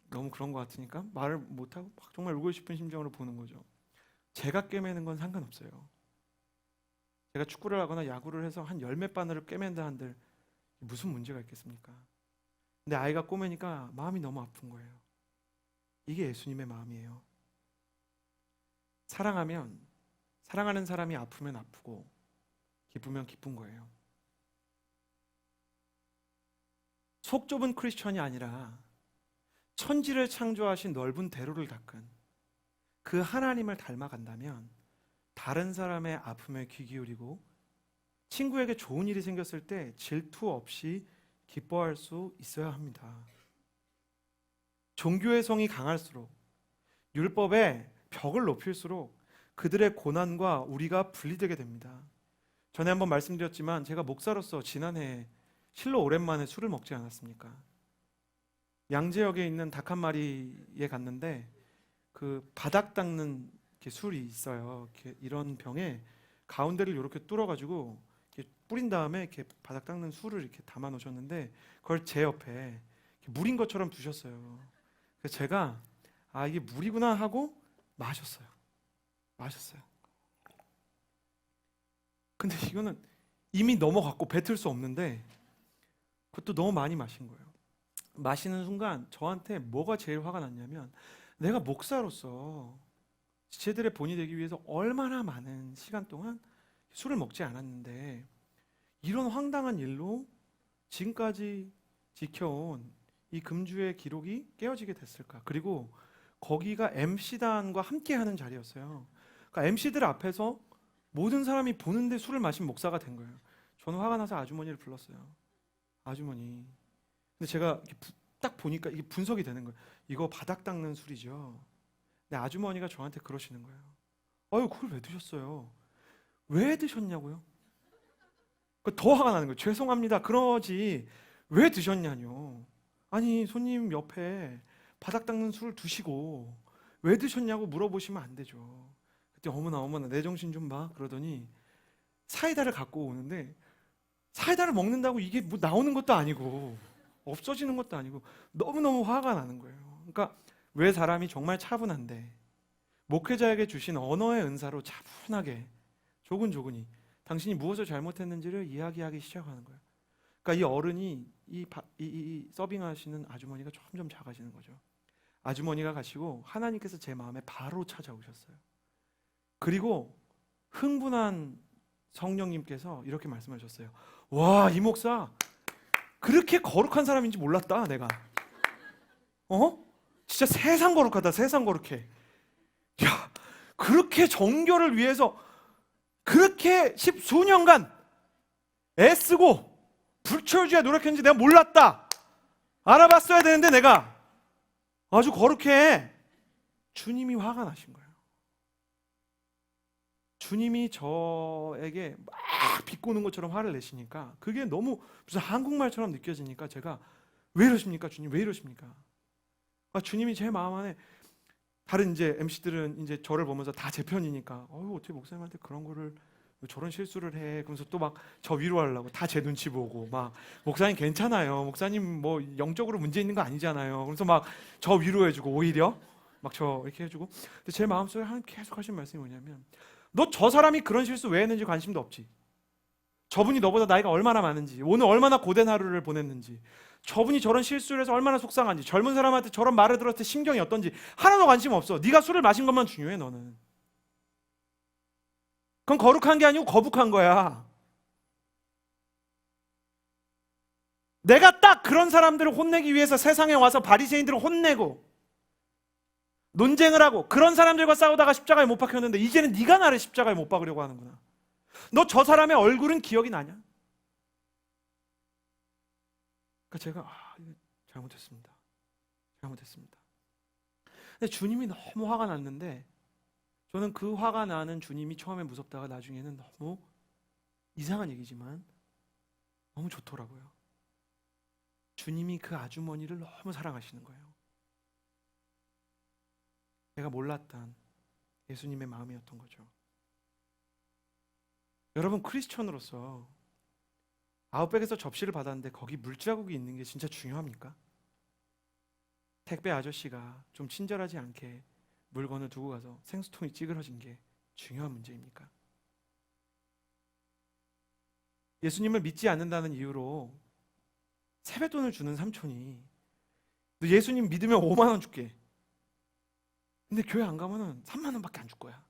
너무 그런 것 같으니까 말을 못하고 막 정말 울고 싶은 심정으로 보는 거죠. 제가 꿰매는 건 상관없어요. 제가 축구를 하거나 야구를 해서 한 열 몇 바늘을 꿰맨다 한들 무슨 문제가 있겠습니까? 근데 아이가 꼬매니까 마음이 너무 아픈 거예요. 이게 예수님의 마음이에요. 사랑하는 사람이 아프면 아프고 기쁘면 기쁜 거예요. 속 좁은 크리스천이 아니라 천지를 창조하신 넓은 대로를 닦은 그 하나님을 닮아간다면 다른 사람의 아픔에 귀 기울이고 친구에게 좋은 일이 생겼을 때 질투 없이 기뻐할 수 있어야 합니다. 종교의 성이 강할수록, 율법의 벽을 높일수록 그들의 고난과 우리가 분리되게 됩니다. 전에 한번 말씀드렸지만 제가 목사로서 지난해 실로 오랜만에 술을 먹지 않았습니까? 양재역에 있는 닭 한 마리에 갔는데 그 바닥 닦는 술이 있어요. 이런 병에 가운데를 이렇게 뚫어가지고 이렇게 뿌린 다음에 이렇게 바닥 닦는 술을 이렇게 담아 놓으셨는데 그걸 제 옆에 물인 것처럼 두셨어요. 그래서 제가 이게 물이구나 하고 마셨어요. 근데 이거는 이미 넘어갔고 뱉을 수 없는데 그것도 너무 많이 마신 거예요. 마시는 순간 저한테 뭐가 제일 화가 났냐면 내가 목사로서 지체들의 본이 되기 위해서 얼마나 많은 시간 동안 술을 먹지 않았는데 이런 황당한 일로 지금까지 지켜온 이 금주의 기록이 깨어지게 됐을까? 그리고 거기가 MC단과 함께하는 자리였어요. 그러니까 MC들 앞에서 모든 사람이 보는데 술을 마신 목사가 된 거예요. 저는 화가 나서 아주머니를 불렀어요. 아주머니. 근데 제가 딱 보니까 이게 분석이 되는 거예요. 이거 바닥 닦는 술이죠. 근데 아주머니가 저한테 그러시는 거예요. 아유, 그걸 왜 드셨어요? 왜 드셨냐고요? 더 화가 나는 거예요. 죄송합니다. 그러지. 왜 드셨냐뇨. 아니, 손님 옆에 바닥 닦는 술을 두시고 왜 드셨냐고 물어보시면 안 되죠. 그때 어머나 내 정신 좀 봐. 그러더니 사이다를 갖고 오는데 사이다를 먹는다고 이게 뭐 나오는 것도 아니고 없어지는 것도 아니고 너무너무 화가 나는 거예요. 그러니까 왜 사람이 정말 차분한데 목회자에게 주신 언어의 은사로 차분하게 조근조근히 당신이 무엇을 잘못했는지를 이야기하기 시작하는 거예요. 그러니까 이 어른이 이 서빙하시는 아주머니가 점점 작아지는 거죠. 아주머니가 가시고 하나님께서 제 마음에 바로 찾아오셨어요. 그리고 흥분한 성령님께서 이렇게 말씀하셨어요. 와, 이 목사 그렇게 거룩한 사람인지 몰랐다 내가. 진짜 세상 거룩하다. 세상 거룩해. 야, 그렇게 정결을 위해서 그렇게 십수년간 애쓰고 불철주야 노력했는지 내가 몰랐다. 알아봤어야 되는데 내가 아주 거룩해. 주님이 화가 나신 거예요. 주님이 저에게 막 비꼬는 것처럼 화를 내시니까 그게 너무 무슨 한국말처럼 느껴지니까 제가 왜 이러십니까? 주님 왜 이러십니까? 주님이 제 마음 안에 다른 이제 MC들은 이제 저를 보면서 다 제 편이니까 어떻게 목사님한테 그런 거를 저런 실수를 해. 그러면서 또 막 저 위로하려고 다 제 눈치 보고 막 목사님 괜찮아요. 목사님 뭐 영적으로 문제 있는 거 아니잖아요. 그래서 막 저 위로해주고 오히려 막 저 이렇게 해주고. 근데 제 마음속에 하나님 계속 하신 말씀이 뭐냐면 너 저 사람이 그런 실수 왜 했는지 관심도 없지. 저분이 너보다 나이가 얼마나 많은지, 오늘 얼마나 고된 하루를 보냈는지, 저분이 저런 실수를 해서 얼마나 속상한지, 젊은 사람한테 저런 말을 들었을 때 심경이 어떤지 하나도 관심 없어. 네가 술을 마신 것만 중요해. 너는 그건 거룩한 게 아니고 거북한 거야. 내가 딱 그런 사람들을 혼내기 위해서 세상에 와서 바리새인들을 혼내고 논쟁을 하고 그런 사람들과 싸우다가 십자가에 못 박혔는데 이제는 네가 나를 십자가에 못 박으려고 하는구나. 너 저 사람의 얼굴은 기억이 나냐? 그러니까 제가 이거 잘못했습니다. 근데 주님이 너무 화가 났는데 저는 그 화가 나는 주님이 처음에 무섭다가 나중에는 너무 이상한 얘기지만 너무 좋더라고요. 주님이 그 아주머니를 너무 사랑하시는 거예요. 내가 몰랐던 예수님의 마음이었던 거죠. 여러분, 크리스천으로서 아웃백에서 접시를 받았는데 거기 물자국이 있는 게 진짜 중요합니까? 택배 아저씨가 좀 친절하지 않게 물건을 두고 가서 생수통이 찌그러진 게 중요한 문제입니까? 예수님을 믿지 않는다는 이유로 세뱃돈을 주는 삼촌이 너 예수님 믿으면 5만 원 줄게. 근데 교회 안 가면은 3만 원밖에 안 줄 거야.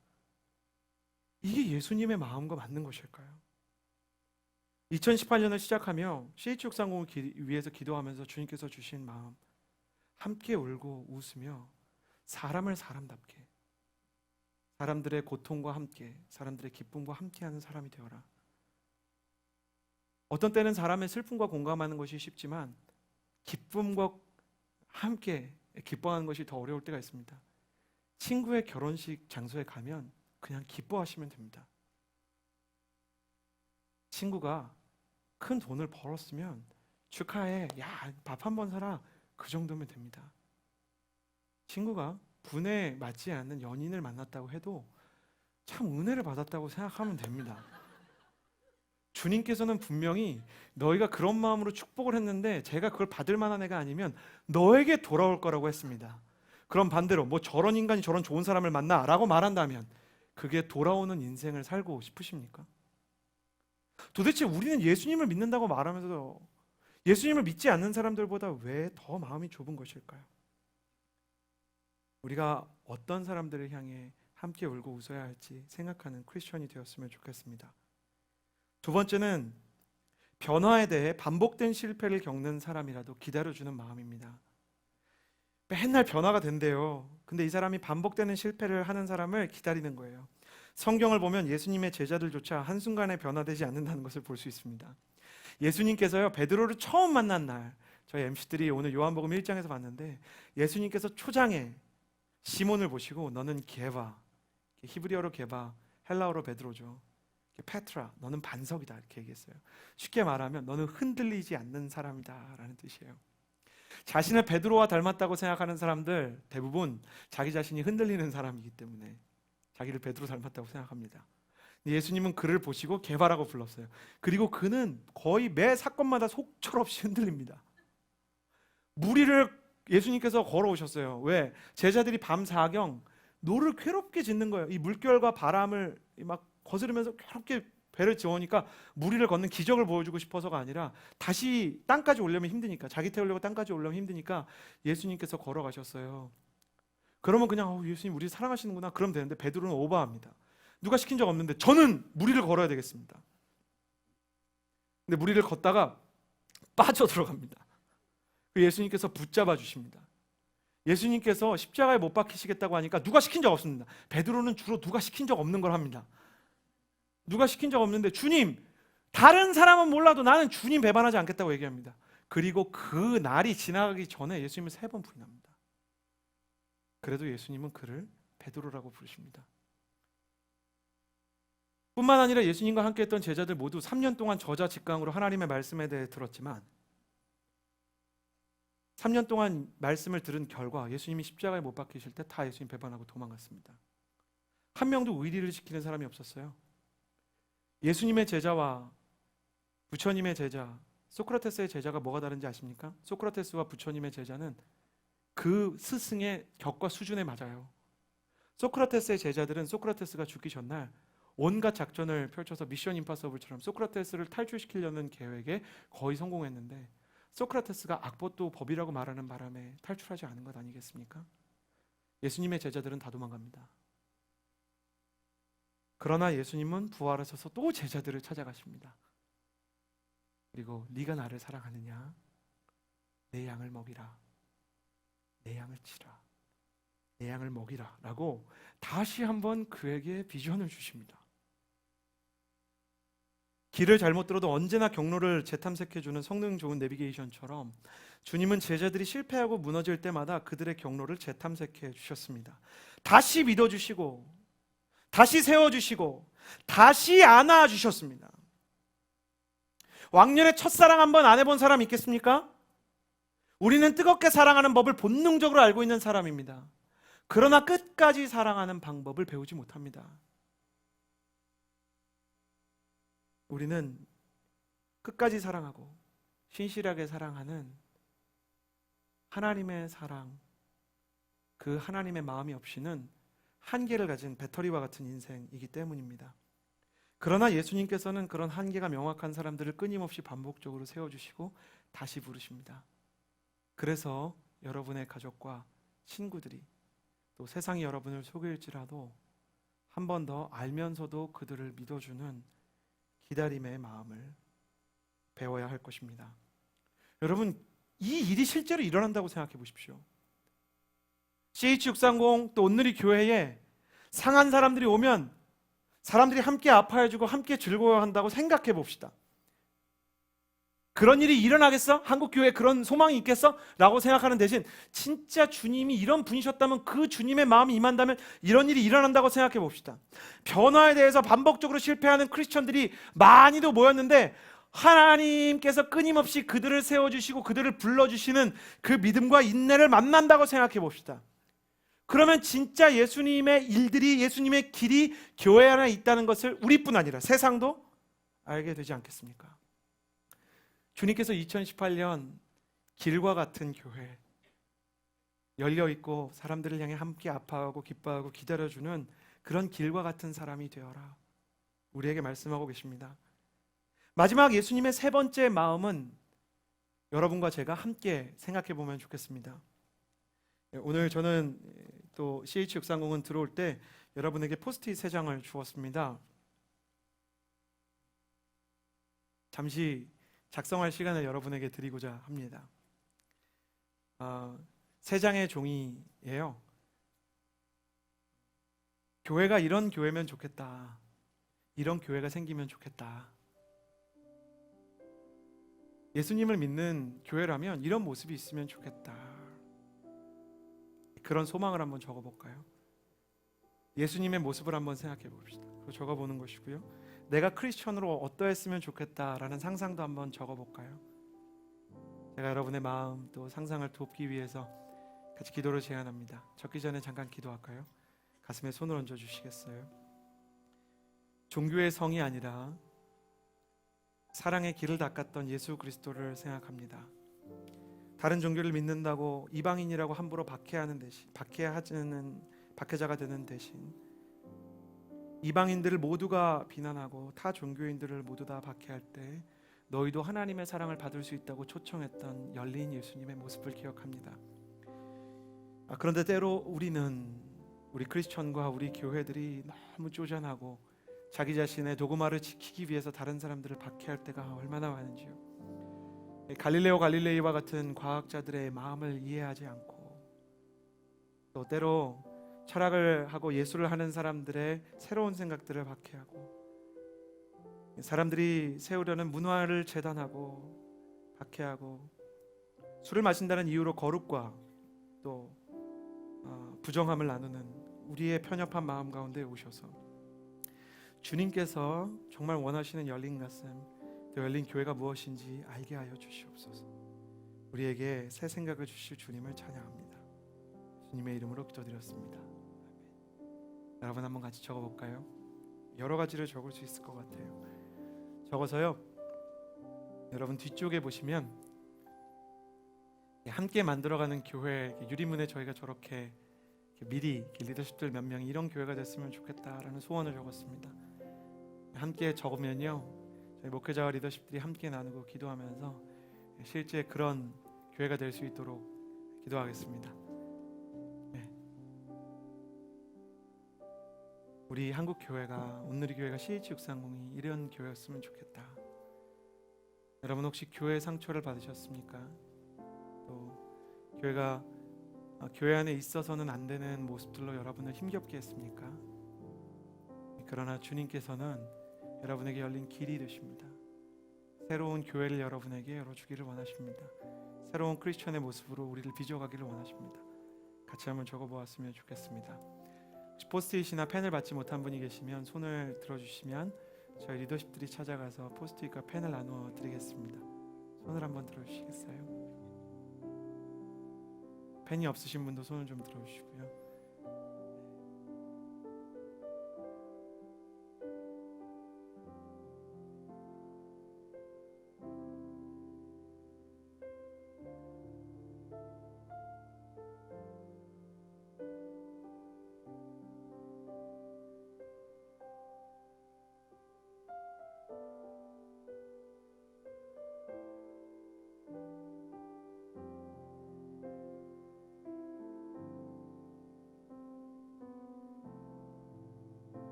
이게 예수님의 마음과 맞는 것일까요? 2018년을 시작하며 CH630을 위해서 기도하면서 주님께서 주신 마음, 함께 울고 웃으며 사람을 사람답게, 사람들의 고통과 함께, 사람들의 기쁨과 함께하는 사람이 되어라. 어떤 때는 사람의 슬픔과 공감하는 것이 쉽지만 기쁨과 함께 기뻐하는 것이 더 어려울 때가 있습니다. 친구의 결혼식 장소에 가면 그냥 기뻐하시면 됩니다. 친구가 큰 돈을 벌었으면 축하해, 야, 밥 한 번 사라, 그 정도면 됩니다. 친구가 분에 맞지 않는 연인을 만났다고 해도 참 은혜를 받았다고 생각하면 됩니다. 주님께서는 분명히 너희가 그런 마음으로 축복을 했는데 제가 그걸 받을 만한 애가 아니면 너에게 돌아올 거라고 했습니다. 그럼 반대로 뭐 저런 인간이 저런 좋은 사람을 만나 라고 말한다면 그게 돌아오는 인생을 살고 싶으십니까? 도대체 우리는 예수님을 믿는다고 말하면서 예수님을 믿지 않는 사람들보다 왜 더 마음이 좁은 것일까요? 우리가 어떤 사람들을 향해 함께 울고 웃어야 할지 생각하는 크리스천이 되었으면 좋겠습니다. 두 번째는 변화에 대해 반복된 실패를 겪는 사람이라도 기다려주는 마음입니다. 맨날 변화가 된대요. 근데 이 사람이 반복되는 실패를 하는 사람을 기다리는 거예요. 성경을 보면 예수님의 제자들조차 한순간에 변화되지 않는다는 것을 볼 수 있습니다. 예수님께서요, 베드로를 처음 만난 날, 저희 MC들이 오늘 요한복음 1장에서 봤는데 예수님께서 초장에 시몬을 보시고 너는 게바, 히브리어로 게바, 헬라어로 베드로죠. 페트라, 너는 반석이다 이렇게 얘기했어요. 쉽게 말하면 너는 흔들리지 않는 사람이다 라는 뜻이에요. 자신을 베드로와 닮았다고 생각하는 사람들 대부분 자기 자신이 흔들리는 사람이기 때문에 자기를 베드로 닮았다고 생각합니다. 예수님은 그를 보시고 게바라고 불렀어요. 그리고 그는 거의 매 사건마다 속절없이 흔들립니다. 무리를 예수님께서 걸어오셨어요. 왜? 제자들이 밤 사경 노를 괴롭게 짓는 거예요. 이 물결과 바람을 막 거스르면서 괴롭게 배를 지으니까 무리를 걷는 기적을 보여주고 싶어서가 아니라 다시 땅까지 오려면 힘드니까, 자기 태우려고 땅까지 오려면 힘드니까 예수님께서 걸어가셨어요. 그러면 그냥 예수님 우리 사랑하시는구나 그러면 되는데 베드로는 오버합니다. 누가 시킨 적 없는데 저는 무리를 걸어야 되겠습니다. 근데 무리를 걷다가 빠져 들어갑니다. 예수님께서 붙잡아 주십니다. 예수님께서 십자가에 못 박히시겠다고 하니까 누가 시킨 적 없습니다. 베드로는 주로 누가 시킨 적 없는 걸 합니다. 누가 시킨 적 없는데 주님, 다른 사람은 몰라도 나는 주님 배반하지 않겠다고 얘기합니다. 그리고 그 날이 지나가기 전에 예수님을 3번 부인합니다. 그래도 예수님은 그를 베드로라고 부르십니다. 뿐만 아니라 예수님과 함께 했던 제자들 모두 3년 동안 저자직강으로 하나님의 말씀에 대해 들었지만 3년 동안 말씀을 들은 결과 예수님이 십자가에 못 박히실 때 다 예수님 배반하고 도망갔습니다. 한 명도 의리를 지키는 사람이 없었어요. 예수님의 제자와 부처님의 제자, 소크라테스의 제자가 뭐가 다른지 아십니까? 소크라테스와 부처님의 제자는 그 스승의 격과 수준에 맞아요. 소크라테스의 제자들은 소크라테스가 죽기 전날 온갖 작전을 펼쳐서 미션 임파서블처럼 소크라테스를 탈출시키려는 계획에 거의 성공했는데 소크라테스가 악법도 법이라고 말하는 바람에 탈출하지 않은 것 아니겠습니까? 예수님의 제자들은 다 도망갑니다. 그러나 예수님은 부활하셔서 또 제자들을 찾아가십니다. 그리고 네가 나를 사랑하느냐? 내 양을 먹이라. 내 양을 치라. 내 양을 먹이라 라고 다시 한번 그에게 비전을 주십니다. 길을 잘못 들어도 언제나 경로를 재탐색해주는 성능 좋은 내비게이션처럼 주님은 제자들이 실패하고 무너질 때마다 그들의 경로를 재탐색해 주셨습니다. 다시 믿어주시고 다시 세워주시고 다시 안아주셨습니다. 왕년에 첫사랑 한번 안 해본 사람 있겠습니까? 우리는 뜨겁게 사랑하는 법을 본능적으로 알고 있는 사람입니다. 그러나 끝까지 사랑하는 방법을 배우지 못합니다. 우리는 끝까지 사랑하고 신실하게 사랑하는 하나님의 사랑, 그 하나님의 마음이 없이는 한계를 가진 배터리와 같은 인생이기 때문입니다. 그러나 예수님께서는 그런 한계가 명확한 사람들을 끊임없이 반복적으로 세워주시고 다시 부르십니다. 그래서 여러분의 가족과 친구들이 또 세상이 여러분을 속일지라도 한 번 더 알면서도 그들을 믿어주는 기다림의 마음을 배워야 할 것입니다. 여러분, 이 일이 실제로 일어난다고 생각해 보십시오. CH630 또 온누리 교회에 상한 사람들이 오면 사람들이 함께 아파해주고 함께 즐거워한다고 생각해 봅시다. 그런 일이 일어나겠어? 한국 교회에 그런 소망이 있겠어? 라고 생각하는 대신 진짜 주님이 이런 분이셨다면 그 주님의 마음이 임한다면 이런 일이 일어난다고 생각해 봅시다. 변화에 대해서 반복적으로 실패하는 크리스천들이 많이도 모였는데 하나님께서 끊임없이 그들을 세워주시고 그들을 불러주시는 그 믿음과 인내를 만난다고 생각해 봅시다. 그러면 진짜 예수님의 일들이, 예수님의 길이 교회 안에 있다는 것을 우리뿐 아니라 세상도 알게 되지 않겠습니까? 주님께서 2018년 길과 같은 교회, 열려있고 사람들을 향해 함께 아파하고 기뻐하고 기다려주는 그런 길과 같은 사람이 되어라, 우리에게 말씀하고 계십니다. 마지막 예수님의 세 번째 마음은 여러분과 제가 함께 생각해 보면 좋겠습니다. 오늘 저는 또 CH630은 들어올 때 여러분에게 포스트잇 3장을 주었습니다. 잠시 작성할 시간을 여러분에게 드리고자 합니다. 3장의 종이에요. 교회가 이런 교회면 좋겠다, 이런 교회가 생기면 좋겠다, 예수님을 믿는 교회라면 이런 모습이 있으면 좋겠다, 그런 소망을 한번 적어볼까요? 예수님의 모습을 한번 생각해 봅시다. 그거 적어보는 것이고요, 내가 크리스천으로 어떠했으면 좋겠다라는 상상도 한번 적어볼까요? 제가 여러분의 마음 또 상상을 돕기 위해서 같이 기도를 제안합니다. 적기 전에 잠깐 기도할까요? 가슴에 손을 얹어 주시겠어요? 종교의 성이 아니라 사랑의 길을 닦았던 예수 그리스도를 생각합니다. 다른 종교를 믿는다고 이방인이라고 함부로 박해하는 대신, 박해자가 되는 대신 이방인들을 모두가 비난하고 타 종교인들을 모두 다 박해할 때 너희도 하나님의 사랑을 받을 수 있다고 초청했던 열린 예수님의 모습을 기억합니다. 그런데 때로 우리 크리스천과 우리 교회들이 너무 쪼잔하고 자기 자신의 도그마를 지키기 위해서 다른 사람들을 박해할 때가 얼마나 많은지요. 갈릴레오 갈릴레이와 같은 과학자들의 마음을 이해하지 않고, 또 때로 철학을 하고 예술을 하는 사람들의 새로운 생각들을 박해하고, 사람들이 세우려는 문화를 재단하고 박해하고, 술을 마신다는 이유로 거룩과 또 부정함을 나누는 우리의 편협한 마음 가운데 오셔서 주님께서 정말 원하시는 열린 가슴, 또 열린 교회가 무엇인지 알게 하여 주시옵소서. 우리에게 새 생각을 주실 주님을 찬양합니다. 주님의 이름으로 기도드렸습니다. 아멘. 여러분 한번 같이 적어볼까요? 여러 가지를 적을 수 있을 것 같아요. 적어서요, 여러분 뒤쪽에 보시면 함께 만들어가는 교회 유리문에 저희가 저렇게 미리 리더십들 몇 명이 이런 교회가 됐으면 좋겠다라는 소원을 적었습니다. 함께 적으면요, 저희 목회자와 리더십들이 함께 나누고 기도하면서 실제 그런 교회가 될 수 있도록 기도하겠습니다. 네. 우리 한국 교회가, 온누리 교회가 CH630이 이런 교회였으면 좋겠다. 여러분 혹시 교회 상처를 받으셨습니까? 또 교회가 교회 안에 있어서는 안 되는 모습들로 여러분을 힘겹게 했습니까? 그러나 주님께서는 여러분에게 열린 길이 되십니다. 새로운 교회를 여러분에게 열어주기를 원하십니다. 새로운 크리스천의 모습으로 우리를 빚어가기를 원하십니다. 같이 한번 적어보았으면 좋겠습니다. 포스트잇이나 펜을 받지 못한 분이 계시면 손을 들어주시면 저희 리더십들이 찾아가서 포스트잇과 펜을 나누어 드리겠습니다. 손을 한번 들어주시겠어요? 펜이 없으신 분도 손을 좀 들어주시고요.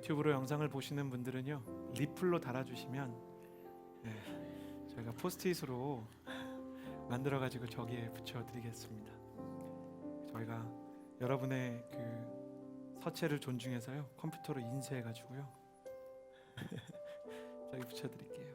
유튜브로 영상을 보시는 분들은요, 리플로 달아주시면 저희가 포스트잇으로 만들어가지고 저기에 붙여드리겠습니다. 저희가 여러분의 그 서체를 존중해서요, 컴퓨터로 인쇄해가지고요 저기 붙여드릴게요.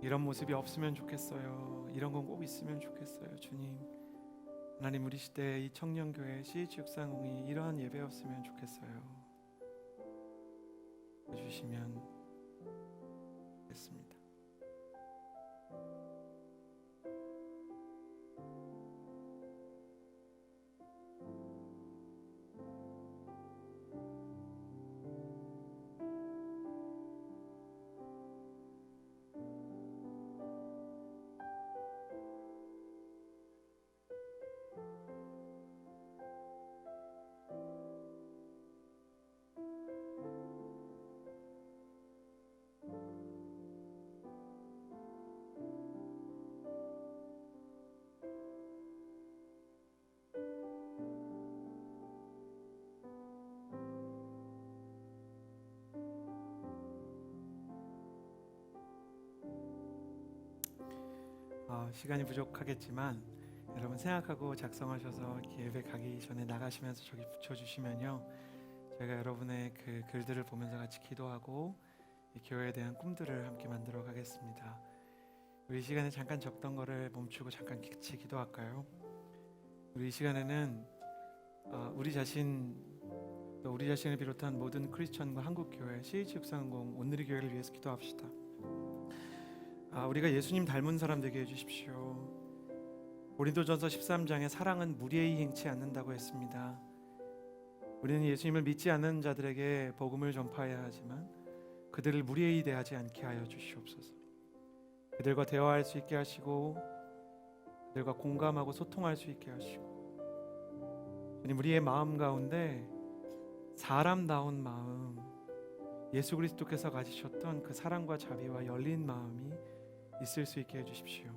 이런 모습이 없으면 좋겠어요. 이런 건 꼭 있으면 좋겠어요. 주님, 하나님, 우리 시대 이 청년교회 CH630이 이러한 예배였으면 좋겠어요. 해주시면 됐습니다. 시간이 부족하겠지만 여러분 생각하고 작성하셔서 이렇게 예배 가기 전에 나가시면서 저기 붙여주시면요, 저희가 여러분의 그 글들을 보면서 같이 기도하고 이 교회에 대한 꿈들을 함께 만들어 가겠습니다. 우리 이 시간에 잠깐 적던 거를 멈추고 잠깐 같이 기도할까요? 우리 이 시간에는 우리 자신, 또 우리 자신을 비롯한 모든 크리스천과 한국교회 CH630 온누리 교회를 위해서 기도합시다. 우리가 예수님 닮은 사람 되게 해주십시오. 고린도전서 13장에 사랑은 무리에 행치 않는다고 했습니다. 우리는 예수님을 믿지 않는 자들에게 복음을 전파해야 하지만 그들을 무리에 대하지 않게 하여 주시옵소서. 그들과 대화할 수 있게 하시고 그들과 공감하고 소통할 수 있게 하시고, 주님, 우리의 마음 가운데 사람다운 마음, 예수 그리스도께서 가지셨던 그 사랑과 자비와 열린 마음이 있을 수 있게 해주십시오.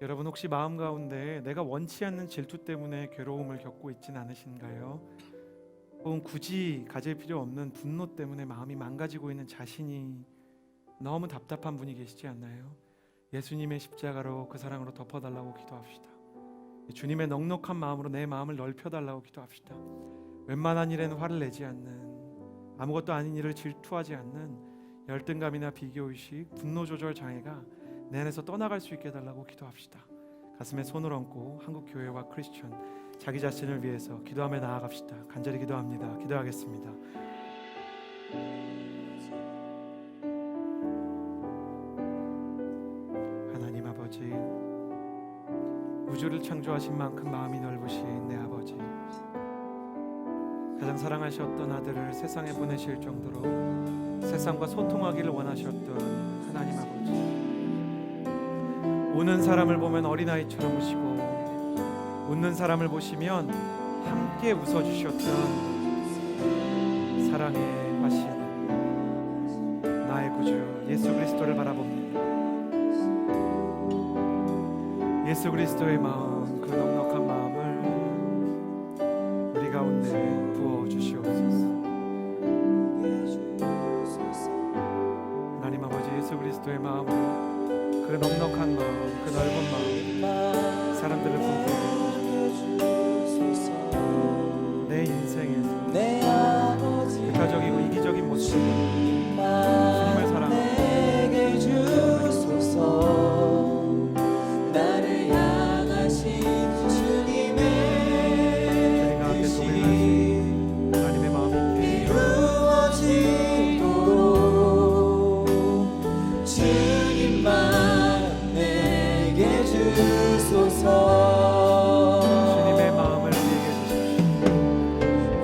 여러분, 혹시 마음 가운데 내가 원치 않는 질투 때문에 괴로움을 겪고 있진 않으신가요? 혹은 굳이 가질 필요 없는 분노 때문에 마음이 망가지고 있는 자신이 너무 답답한 분이 계시지 않나요? 예수님의 십자가로 그 사랑으로 덮어달라고 기도합시다. 주님의 넉넉한 마음으로 내 마음을 넓혀달라고 기도합시다. 웬만한 일에는 화를 내지 않는, 아무것도 아닌 일을 질투하지 않는 열등감이나 비교의식, 분노 조절 장애가 내 안에서 떠나갈 수 있게 해달라고 기도합시다. 가슴에 손을 얹고 한국교회와 크리스천, 자기 자신을 위해서 기도하며 나아갑시다. 간절히 기도합니다. 기도하겠습니다. 하나님 아버지, 우주를 창조하신 만큼 마음이 넓으신 내 아버지, 가장 사랑하셨던 아들을 세상에 보내실 정도로 세상과 소통하기를 원하셨던 하나님 아버지, 우는 사람을 보면 어린아이처럼 우시고 웃는 사람을 보시면 함께 웃어주셨던 사랑의 화신 나의 구주 예수 그리스도를 바라봅니다. 예수 그리스도의 마음, 그 넉넉한 마음을 우리 가운데 부어주시옵소서. 하나님 아버지, 예수 그리스도의 마음으로 그 넉넉한 마음, 그 넓은 마음, 사람들을 보게 해주시옵소서. 내 인생에서 극화적이고 이기적인 모습, 주님을 사랑하게 주소서. 나를 향하신 주님의 주님과 함께 동행하신 하나님의 마음이 이루어지도록 주님만 내게 주소서. 주님의 마음을 내게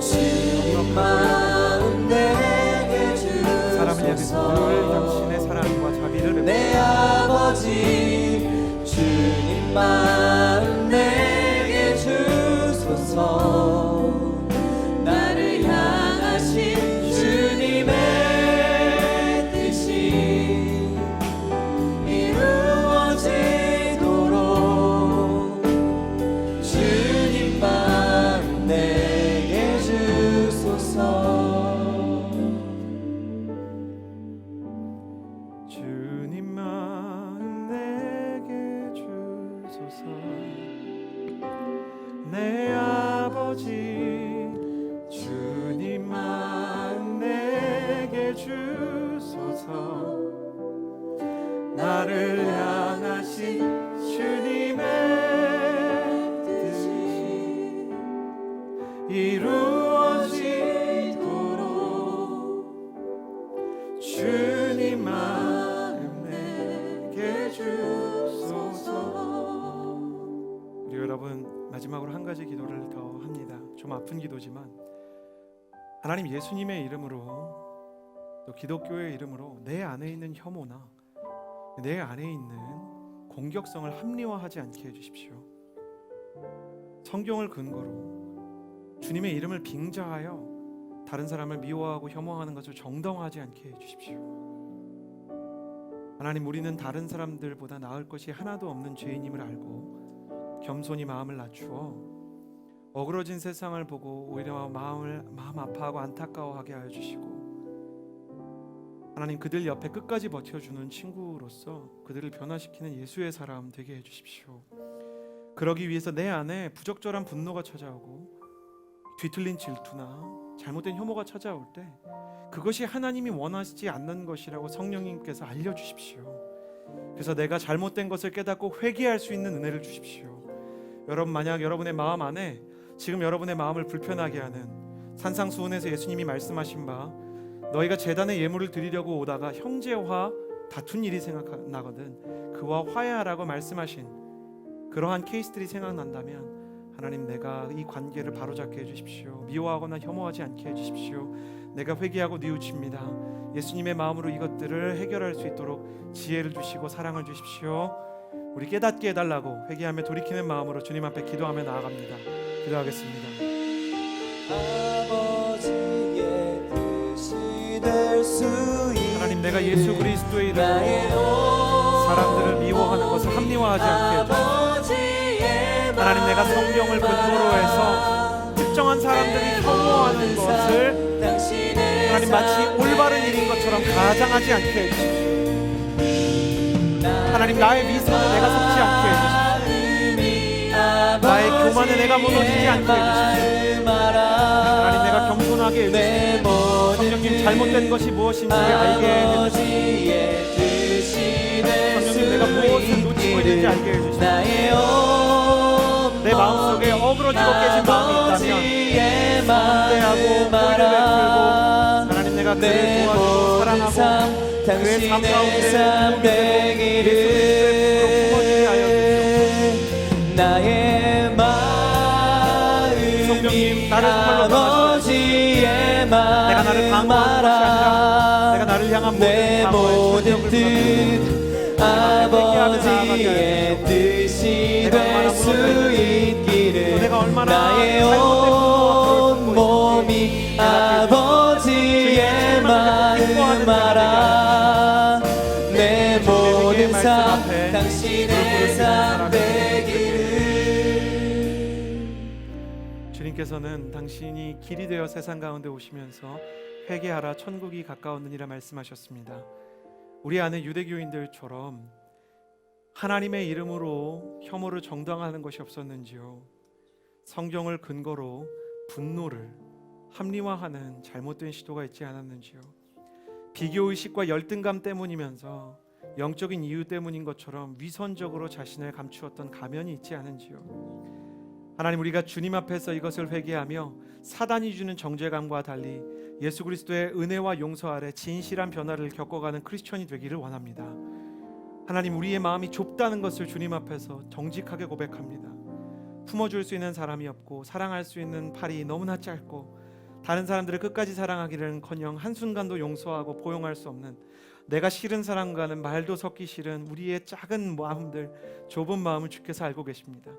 주십시오. 주님만 내게 주소서. 사람을 예비하여 당신의 사랑과 자비를 내 아버지, 주님만 내게 주소서. 나를 향하신 주님의 뜻이 아버지 주님만 내게 주소서. 나를 향하신 주님의 뜻이 이루어지도록 주님만 내게 주소서. 우리 여러분 마지막으로 한 가지 기도를 더 합니다. 좀 아픈 기도지만 하나님 예수님의 이름으로 또 기독교의 이름으로 내 안에 있는 혐오나 내 안에 있는 공격성을 합리화하지 않게 해주십시오. 성경을 근거로 주님의 이름을 빙자하여 다른 사람을 미워하고 혐오하는 것을 정당화하지 않게 해주십시오. 하나님, 우리는 다른 사람들보다 나을 것이 하나도 없는 죄인임을 알고 겸손히 마음을 낮추어 어그러진 세상을 보고 오히려 마음 아파하고 안타까워하게 하여 주시고, 하나님 그들 옆에 끝까지 버텨주는 친구로서 그들을 변화시키는 예수의 사람 되게 해주십시오. 그러기 위해서 내 안에 부적절한 분노가 찾아오고 뒤틀린 질투나 잘못된 혐오가 찾아올 때 그것이 하나님이 원하시지 않는 것이라고 성령님께서 알려주십시오. 그래서 내가 잘못된 것을 깨닫고 회개할 수 있는 은혜를 주십시오. 여러분, 만약 여러분의 마음 안에 지금 여러분의 마음을 불편하게 하는 산상수훈에서 예수님이 말씀하신 바 너희가 제단에 예물을 드리려고 오다가 형제와 다툰 일이 생각나거든 그와 화해하라고 말씀하신 그러한 케이스들이 생각난다면 하나님, 내가 이 관계를 바로잡게 해주십시오. 미워하거나 혐오하지 않게 해주십시오. 내가 회개하고 뉘우칩니다. 예수님의 마음으로 이것들을 해결할 수 있도록 지혜를 주시고 사랑을 주십시오. 우리 깨닫게 해달라고 회개하며 돌이키는 마음으로 주님 앞에 기도하며 나아갑니다. 기도하겠습니다. 아버지의 뜻이 될 수 있는 하나님, 내가 예수 그리스도의 이름으로 사람들을 미워하는 것을 합리화하지 않게 해주십시오. 하나님, 내가 성경을 근거로 해서 특정한 사람들이 혐오하는 것을 하나님 마치 올바른 일인 것처럼 가장하지 않게 해주십시오. 하나님, 나의 미소는 내가 섞지 않게 해주십시오. 나의 교만에 내가 무너지지 않게 해주십시오. 하나님, 내가 겸손하게 해주십시오. 성령님, 잘못된 것이 무엇인지 알게 해주십시오. 성령님, 내가 무엇을 놓치고 있는지 알게 해주십시오. 내 마음속에 어그러지고 깨진 마음이 있다면 대하고 보혈을 베풀고 하나님, 내가 그를 도와주고 사랑하고 그의 삶 가운데 품어지게 하여 주시옵소서. 나의 성령님, 나를 정말로 아버지의 내가 나를 방어하는 것이 아니라 내가 나를 향한 모든 뜻 아버지의 뜻이 될 수 있기를 나의 온 몸이 아버지의 마음 알아. 내 모든 삶 당신의 삶 되기를. 주님께서는 당신이 길이 되어 세상 가운데 오시면서 회개하라 천국이 가까웠느니라 말씀하셨습니다. 우리 안에 유대교인들처럼 하나님의 이름으로 혐오를 정당화하는 것이 없었는지요? 성경을 근거로 분노를 합리화하는 잘못된 시도가 있지 않았는지요? 비교의식과 열등감 때문이면서 영적인 이유 때문인 것처럼 위선적으로 자신을 감추었던 가면이 있지 않은지요? 하나님, 우리가 주님 앞에서 이것을 회개하며 사단이 주는 정죄감과 달리 예수 그리스도의 은혜와 용서 아래 진실한 변화를 겪어가는 크리스천이 되기를 원합니다. 하나님, 우리의 마음이 좁다는 것을 주님 앞에서 정직하게 고백합니다. 품어줄 수 있는 사람이 없고 사랑할 수 있는 팔이 너무나 짧고 다른 사람들을 끝까지 사랑하기는커녕 한순간도 용서하고 포용할 수 없는 내가 싫은 사람과는 말도 섞기 싫은 우리의 작은 마음들, 좁은 마음을 주께서 알고 계십니다.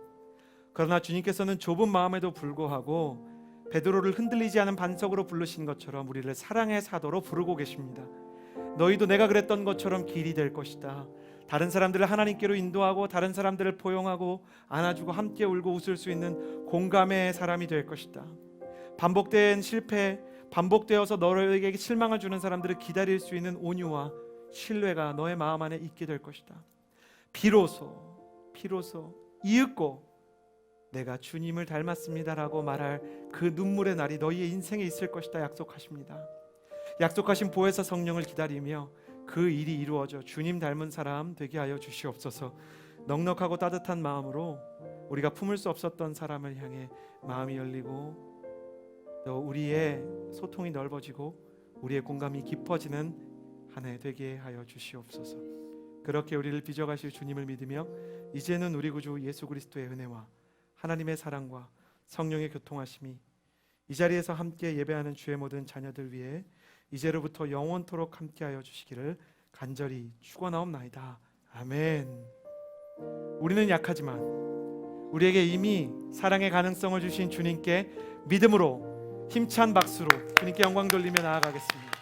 그러나 주님께서는 좁은 마음에도 불구하고 베드로를 흔들리지 않은 반석으로 부르신 것처럼 우리를 사랑의 사도로 부르고 계십니다. 너희도 내가 그랬던 것처럼 길이 될 것이다. 다른 사람들을 하나님께로 인도하고 다른 사람들을 포용하고 안아주고 함께 울고 웃을 수 있는 공감의 사람이 될 것이다. 반복된 실패, 반복되어서 너에게 실망을 주는 사람들을 기다릴 수 있는 온유와 신뢰가 너의 마음 안에 있게 될 것이다. 비로소 이윽고 내가 주님을 닮았습니다라고 말할 그 눈물의 날이 너희의 인생에 있을 것이다 약속하십니다. 약속하신 보혜사 성령을 기다리며 그 일이 이루어져 주님 닮은 사람 되게 하여 주시옵소서. 넉넉하고 따뜻한 마음으로 우리가 품을 수 없었던 사람을 향해 마음이 열리고 또 우리의 소통이 넓어지고 우리의 공감이 깊어지는 한 해 되게 하여 주시옵소서. 그렇게 우리를 빚어가실 주님을 믿으며 이제는 우리 구주 예수 그리스도의 은혜와 하나님의 사랑과 성령의 교통하심이 이 자리에서 함께 예배하는 주의 모든 자녀들 위해 이제로부터 영원토록 함께하여 주시기를 간절히 축원하옵나이다. 아멘. 우리는 약하지만 우리에게 이미 사랑의 가능성을 주신 주님께 믿음으로 힘찬 박수로 주님께 영광 돌리며 나아가겠습니다.